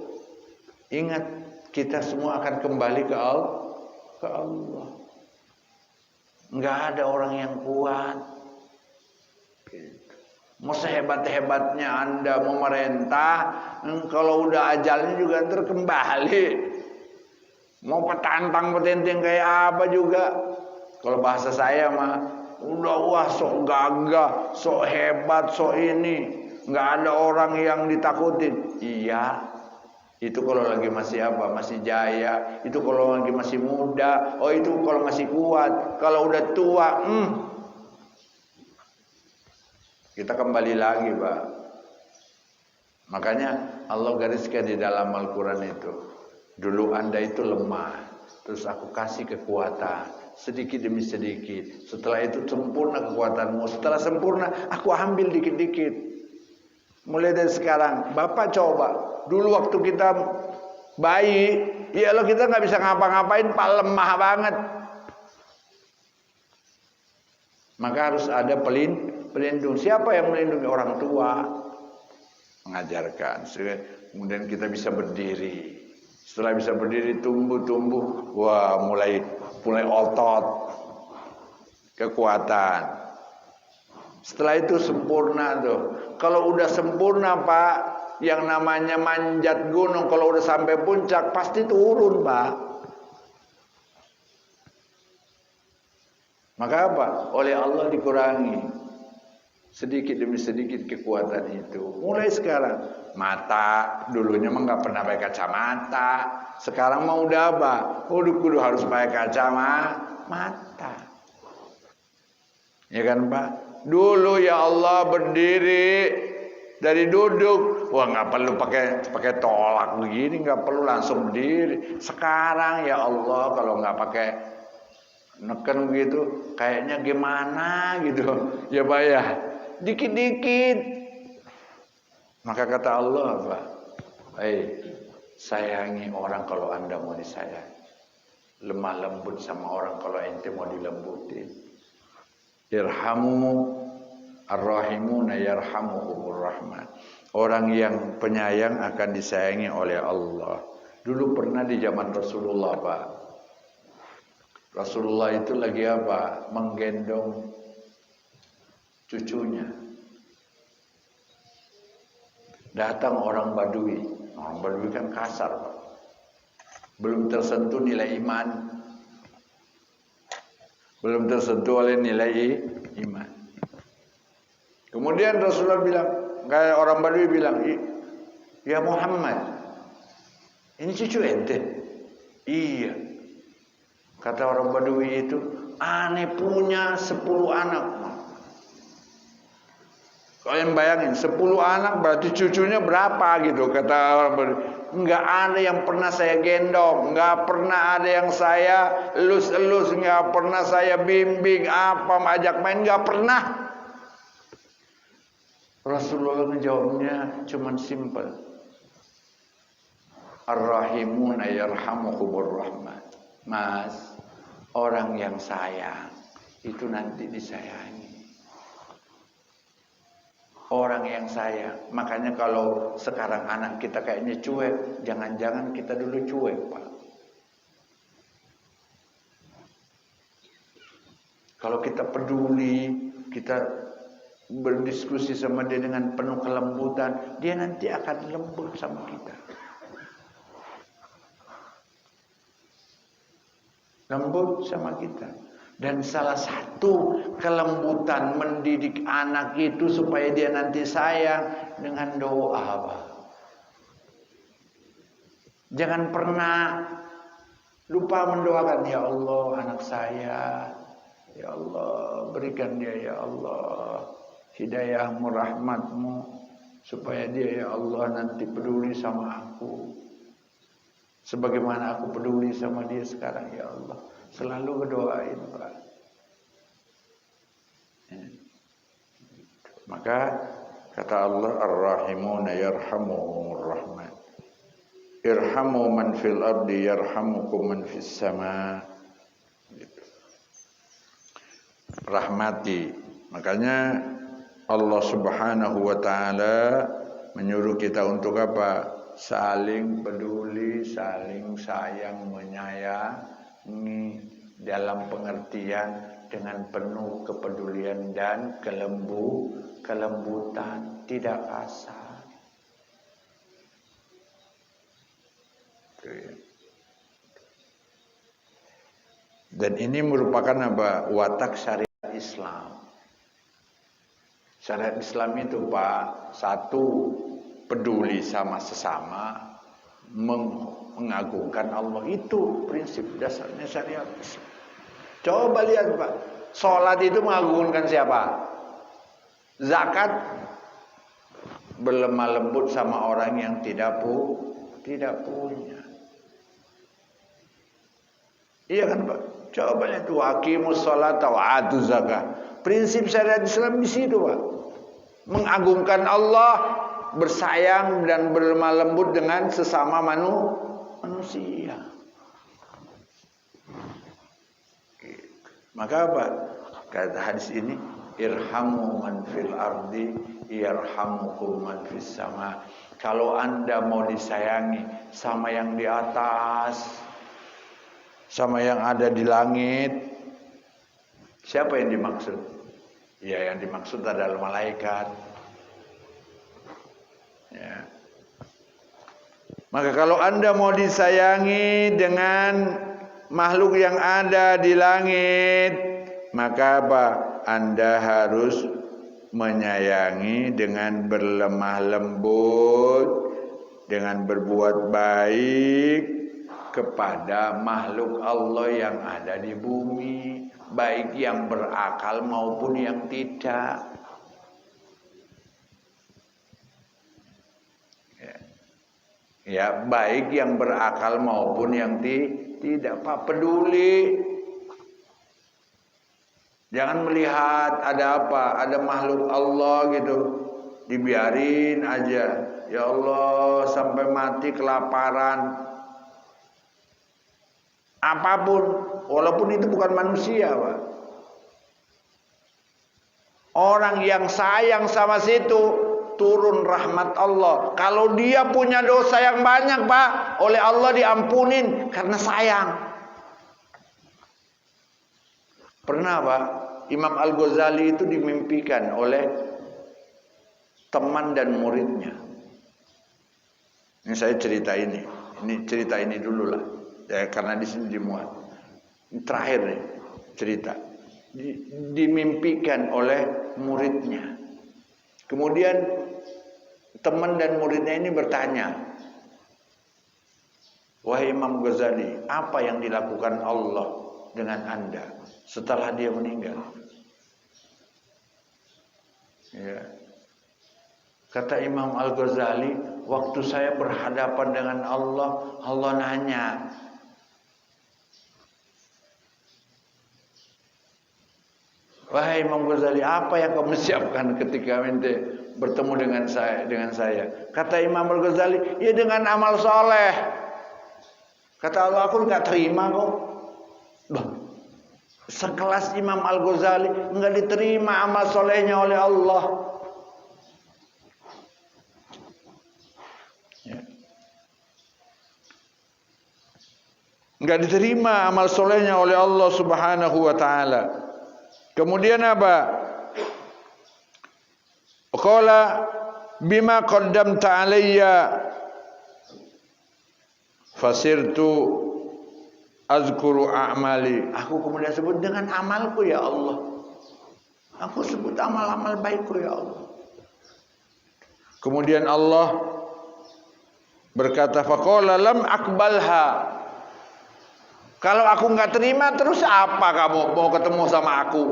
Speaker 1: Ingat, kita semua akan kembali ke Allah. Enggak ada orang yang kuat. Mau sehebat-hebatnya Anda memerintah, kalau udah ajalnya juga terkembali. Mau petantang petenteng kayak apa juga. Kalau bahasa saya mah, udah wah sok gagah, sok hebat, sok ini. Nggak ada orang yang ditakutin. Iya, itu kalau lagi masih apa? Masih jaya. Itu kalau lagi masih muda. Oh, itu kalau masih kuat. Kalau udah tua, kita kembali lagi, Pak. Makanya Allah gariskan di dalam Al-Quran itu, dulu Anda itu lemah, terus aku kasih kekuatan sedikit demi sedikit. Setelah itu sempurna kekuatanmu. Setelah sempurna, aku ambil dikit-dikit. Mulai dari sekarang, Bapak coba. Dulu waktu kita bayi, ya lo kita nggak bisa ngapa-ngapain, Pak, lemah banget. Maka harus ada pelindung. Siapa yang melindungi? Orang tua. Mengajarkan. Kemudian kita bisa berdiri. Setelah bisa berdiri, tumbuh. Wah, mulai otot. Kekuatan. Setelah itu sempurna tuh. Kalau udah sempurna, Pak, yang namanya manjat gunung, kalau udah sampai puncak pasti turun, Pak. Maka apa? Oleh Allah dikurangi sedikit demi sedikit kekuatan itu. Mulai sekarang, mata dulunya mah nggak pernah pakai kacamata. Sekarang mau udah apa? Kudu harus pakai kacamata. Ya kan, Pak? Dulu ya Allah berdiri dari duduk, wah nggak perlu pakai tolak begini, nggak perlu langsung berdiri. Sekarang ya Allah kalau nggak pakai neken gitu, kayaknya gimana gitu, ya Pak ya, dikit-dikit. Maka kata Allah apa? Sayangi orang kalau Anda mau disayang. Lemah lembut sama orang kalau ente mau dilembutin. Irhamu ar-rahimuna yarhamuhumur rahman. Orang yang penyayang akan disayangi oleh Allah. Dulu pernah di zaman Rasulullah, Pak. Rasulullah itu lagi apa? Menggendong cucunya. Datang orang Badui. Orang Badui kan kasar, Pak. Belum tersentuh nilai iman. Belum tersentuh oleh nilai iman. Kemudian Rasulullah bilang, kayak orang Badui bilang, ya Muhammad, ini cucu ente? Iya. Kata orang Badui itu, aneh punya 10 anak. Kalian bayangin, 10 anak berarti cucunya berapa gitu, kata orang Badui. Enggak ada yang pernah saya gendong, enggak pernah ada yang saya elus-elus, enggak pernah saya bimbing apa, ajak main, enggak pernah. Rasulullah menjawabnya cuman simpel. Ar-Rahimuna yarhamuhumur rahman. Mas, orang yang sayang itu nanti disayangi. orang yang sayang. Makanya kalau sekarang anak kita kayaknya cuek, jangan-jangan kita dulu cuek, Pak. Kalau kita peduli, kita berdiskusi sama dia dengan penuh kelembutan, dia nanti akan lembut sama kita. Lembut sama kita. Dan salah satu kelembutan mendidik anak itu supaya dia nanti sayang dengan doa, Pak. Jangan pernah lupa mendoakan, ya Allah anak saya, ya Allah berikan dia ya Allah hidayahmu, rahmatmu, supaya dia ya Allah nanti peduli sama aku sebagaimana aku peduli sama dia sekarang ya Allah. Selalu berdoain, Pak. Maka kata Allah, Ar-Rahimuna yarhamuhumur Rahman. Irhamu man fil ardi yarhamukum man fis sama. Rahmati. Makanya Allah Subhanahu wa taala menyuruh kita untuk apa? Saling peduli, saling sayang, menyayangi dalam pengertian dengan penuh kepedulian dan kelembutan, tidak kasar. Dan ini merupakan apa? Watak syariat Islam. Syariat Islam itu, Pak, satu, peduli sama sesama, mengagungkan Allah. Itu prinsip dasarnya syariat Islam. Coba lihat, Pak, sholat itu mengagungkan siapa? Zakat berlemah lembut sama orang yang tidak punya. Iya kan, Pak? Coba lihat, waqimus sholata wa atuz zakat. Prinsip syariat Islam di situ, Pak. Mengagungkan Allah, bersayang dan berlemah lembut dengan sesama manusia. Maka apa? Kata hadis ini, irhamu man fil ardi yarhamukum man fis sama. Kalau Anda mau disayangi sama yang di atas, sama yang ada di langit, siapa yang dimaksud? Ya, yang dimaksud adalah malaikat. Ya. Maka kalau Anda mau disayangi dengan makhluk yang ada di langit, maka apa? Anda harus menyayangi dengan berlemah lembut, dengan berbuat baik kepada makhluk Allah yang ada di bumi, baik yang berakal maupun yang tidak. Ya, baik yang berakal maupun yang tidak, Pak. Peduli. Jangan melihat ada apa, ada makhluk Allah gitu, dibiarin aja. Ya Allah, sampai mati kelaparan. Apapun, walaupun itu bukan manusia, Pak. Orang yang sayang sama situ, turun rahmat Allah. Kalau dia punya dosa yang banyak, Pak, oleh Allah diampunin karena sayang. Pernah, Pak, Imam Al-Ghazali itu dimimpikan oleh teman dan muridnya. Ini saya cerita ini. Cerita ini dulu lah. Ya, karena di sini dimuat. Ini terakhir nih cerita. Dimimpikan oleh muridnya. Kemudian teman dan muridnya ini bertanya, wahai Imam Ghazali, apa yang dilakukan Allah dengan Anda setelah dia meninggal? Ya. Kata Imam Al-Ghazali, waktu saya berhadapan dengan Allah, Allah nanya, wahai Imam Ghazali, apa yang kamu siapkan ketika ente bertemu dengan saya? Kata Imam Al-Ghazali, ya dengan amal soleh. Kata Allah, aku nggak terima kok. Loh, sekelas Imam Al-Ghazali nggak diterima amal solehnya oleh Allah. Enggak diterima amal solehnya oleh Allah Subhanahu wa taala. Kemudian apa? Qala bima qaddamta alayya fasirtu azkuru a'mali. Aku kemudian sebut dengan amalku ya Allah. Aku sebut amal-amal baikku ya Allah. Kemudian Allah berkata, faqala lam akbalha. Kalau aku nggak terima, terus apa kamu mau ketemu sama aku?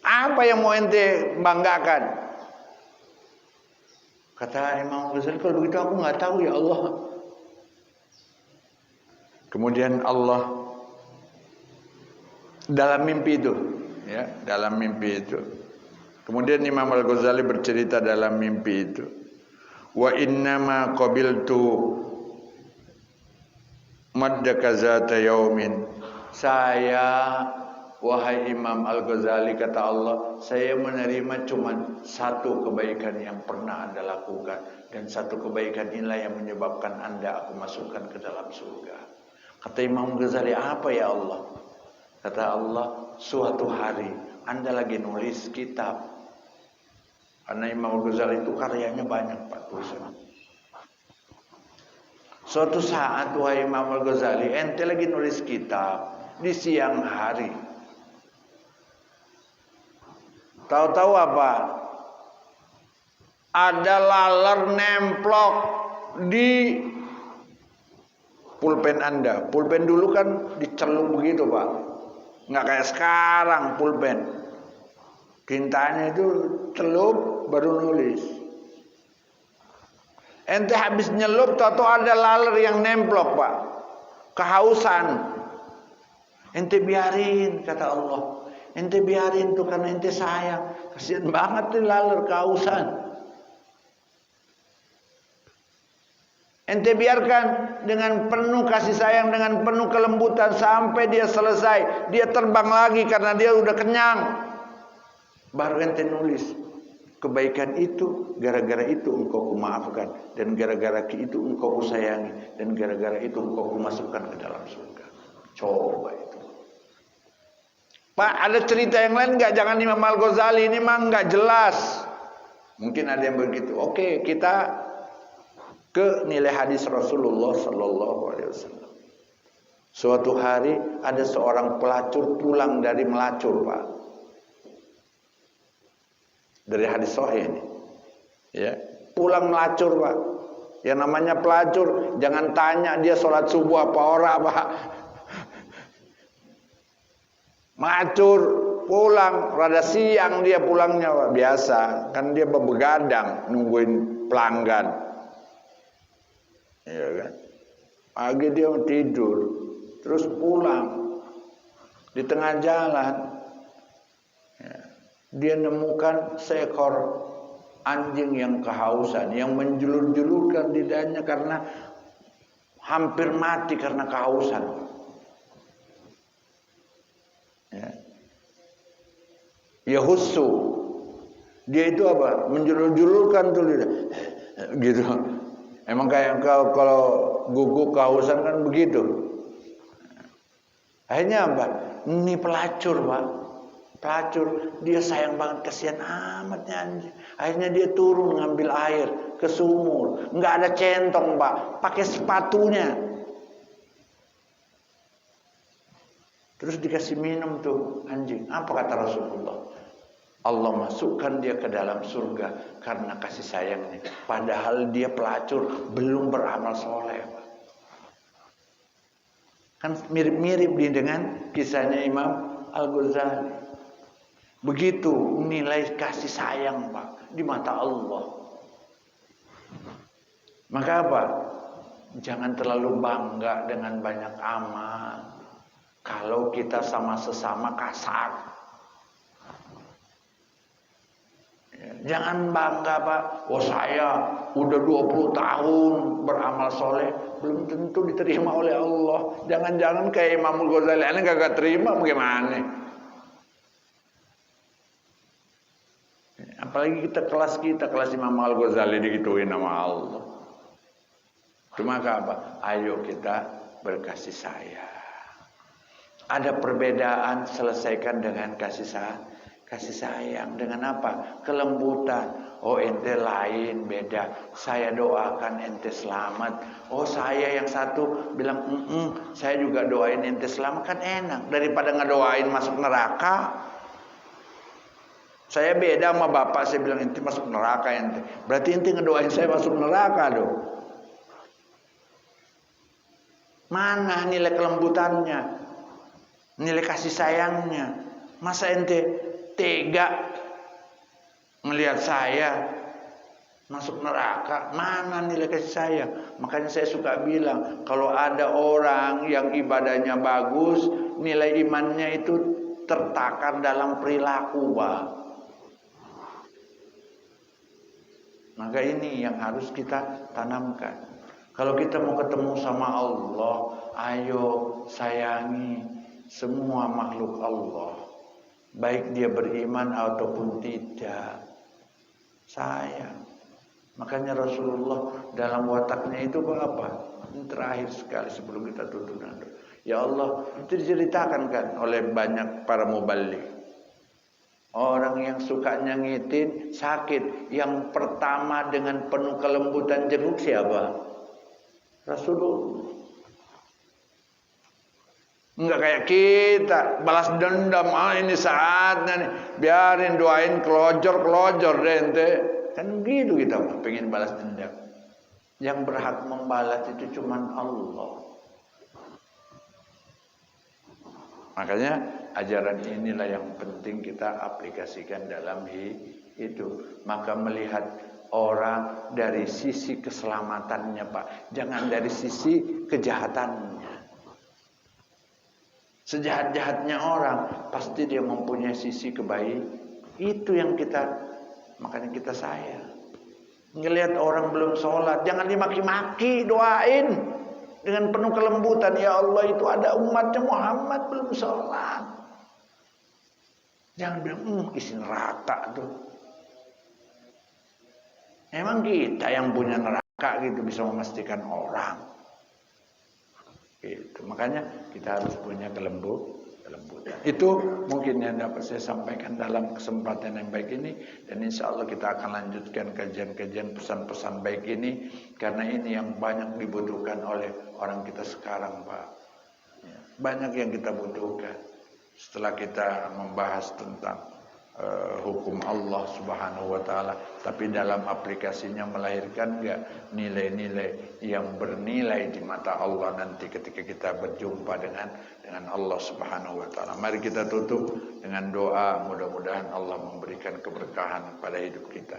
Speaker 1: Apa yang mau ente banggakan? Kata Imam Ghazali, kalau begitu aku nggak tahu ya Allah. Kemudian Allah dalam mimpi itu, ya, dalam mimpi itu. Kemudian Imam Al-Ghazali bercerita dalam mimpi itu, wa innama qabiltu maddaka zata yaumin. Saya, wahai Imam Al-Ghazali, kata Allah, saya menerima cuma satu kebaikan yang pernah Anda lakukan, dan satu kebaikan inilah yang menyebabkan Anda aku masukkan ke dalam surga. Kata Imam Ghazali, apa ya Allah? Kata Allah, suatu hari Anda lagi nulis kitab. Karena Imam Ghazali itu karyanya banyak, Pak, tulisan. Suatu saat, wahai Imam Al-Ghazali, ente lagi nulis kitab di siang hari. Tahu-tahu apa? Ada laler nemplok di pulpen Anda. Pulpen dulu kan dicelup begitu, Pak. Nggak kayak sekarang pulpen. Tintanya itu celup baru nulis. Ente habis nyelup, tahu ada laler yang nemplok, Pak. Kehausan. Ente biarin, kata Allah. Ente biarin tuh karena ente sayang. Kasihan banget nih laler kehausan. Ente biarkan dengan penuh kasih sayang, dengan penuh kelembutan sampai dia selesai. Dia terbang lagi karena dia udah kenyang. Baru ente nulis. Kebaikan itu, gara-gara itu engkau kumaafkan, dan gara-gara itu engkau kusayangi, dan gara-gara itu engkau kumasukkan ke dalam surga. Coba itu. Pak, ada cerita yang lain nggak? Jangan Imam Al-Ghazali ini mah nggak jelas. Mungkin ada yang begitu. Oke, kita ke nilai hadis Rasulullah Sallallahu Alaihi Wasallam. Suatu hari ada seorang pelacur pulang dari melacur, Pak. Dari hadis sahih ini, ya, pulang melacur, Pak. Yang namanya pelacur, jangan tanya dia sholat subuh apa ora, Pak. Melacur pulang, rada siang dia pulangnya, Pak. Biasa, kan dia begadang nungguin pelanggan, ya kan. Pagi dia tidur, terus pulang di tengah jalan. Dia nemukan seekor anjing yang kehausan, yang menjulur-julurkan lidahnya karena hampir mati karena kehausan. Yahussu, dia itu apa? Menjulur-julurkan tuh lidah, gitu. Emang kayak kalau guguk kehausan kan begitu. Akhirnya apa? Ini pelacur, Pak. Pelacur, dia sayang banget, kasihan amatnya anjing. Akhirnya dia turun ngambil air ke sumur, nggak ada centong, Pak, pakai sepatunya. Terus dikasih minum tuh anjing. Apa kata Rasulullah? Allah masukkan dia ke dalam surga karena kasih sayangnya. Padahal dia pelacur, belum beramal soleh, Pak. Kan mirip-mirip dengan kisahnya Imam Al-Ghazali. Begitu nilai kasih sayang, Pak, di mata Allah. Maka apa? Jangan terlalu bangga dengan banyak amal. Kalau kita sama sesama kasar. Jangan bangga, Pak. Oh, saya udah 20 tahun beramal soleh, belum tentu diterima oleh Allah. Jangan-jangan kayak Imam Ghazali ini gak terima, bagaimana? Apalagi kita kelas Imam Al-Ghazali digituin sama Allah. Cuma apa? Ayo kita berkasih sayang. Ada perbedaan, selesaikan dengan kasih sayang. Dengan apa? Kelembutan. Oh, ente lain, beda. Saya doakan ente selamat. Oh, saya yang satu bilang, saya juga doain ente selamat. Kan enak. Daripada ngedoain masuk neraka. Saya beda sama bapak, saya bilang ente masuk neraka ente. Berarti ente ngedoain saya masuk neraka dong. Mana nilai kelembutannya? Nilai kasih sayangnya. Masa ente tega melihat saya masuk neraka? Mana nilai kasih sayang? Makanya saya suka bilang, kalau ada orang yang ibadahnya bagus, nilai imannya itu tertakar dalam perilaku, Pak. Maka ini yang harus kita tanamkan. Kalau kita mau ketemu sama Allah, ayo sayangi semua makhluk Allah, baik dia beriman ataupun tidak, sayang. Makanya Rasulullah dalam wataknya itu apa? Ini terakhir sekali sebelum kita tutup. Ya Allah, itu diceritakan kan oleh banyak para muballigh. Orang yang suka nyangitin sakit, yang pertama dengan penuh kelembutan jenguk siapa? Rasulullah. Enggak kayak kita balas dendam, ini saatnya nih, biarin doain kelojor deh ente. Kan gitu kita pengen balas dendam. Yang berhak membalas itu cuman Allah. Makanya ajaran inilah yang penting kita aplikasikan dalam hidup. Maka melihat orang dari sisi keselamatannya, Pak, jangan dari sisi kejahatannya. Sejahat-jahatnya orang, pasti dia mempunyai sisi kebaikan. Itu yang makanya kita sayang. Ngelihat orang belum sholat, jangan dimaki-maki, doain dengan penuh kelembutan. Ya Allah, itu ada umatnya Muhammad belum sholat. Jangan bilang, isi neraka tuh. Emang kita yang punya neraka gitu bisa memastikan orang. Gitu. Makanya kita harus punya kelembutan. Itu mungkin yang dapat saya sampaikan dalam kesempatan yang baik ini, dan insya Allah kita akan lanjutkan kajian-kajian pesan-pesan baik ini, karena ini yang banyak dibutuhkan oleh orang kita sekarang, Pak. Banyak yang kita butuhkan setelah kita membahas tentang hukum Allah Subhanahu wa taala, tapi dalam aplikasinya melahirkan enggak nilai-nilai yang bernilai di mata Allah nanti ketika kita berjumpa dengan Allah Subhanahu wa taala. Mari kita tutup dengan doa, mudah-mudahan Allah memberikan keberkahan pada hidup kita.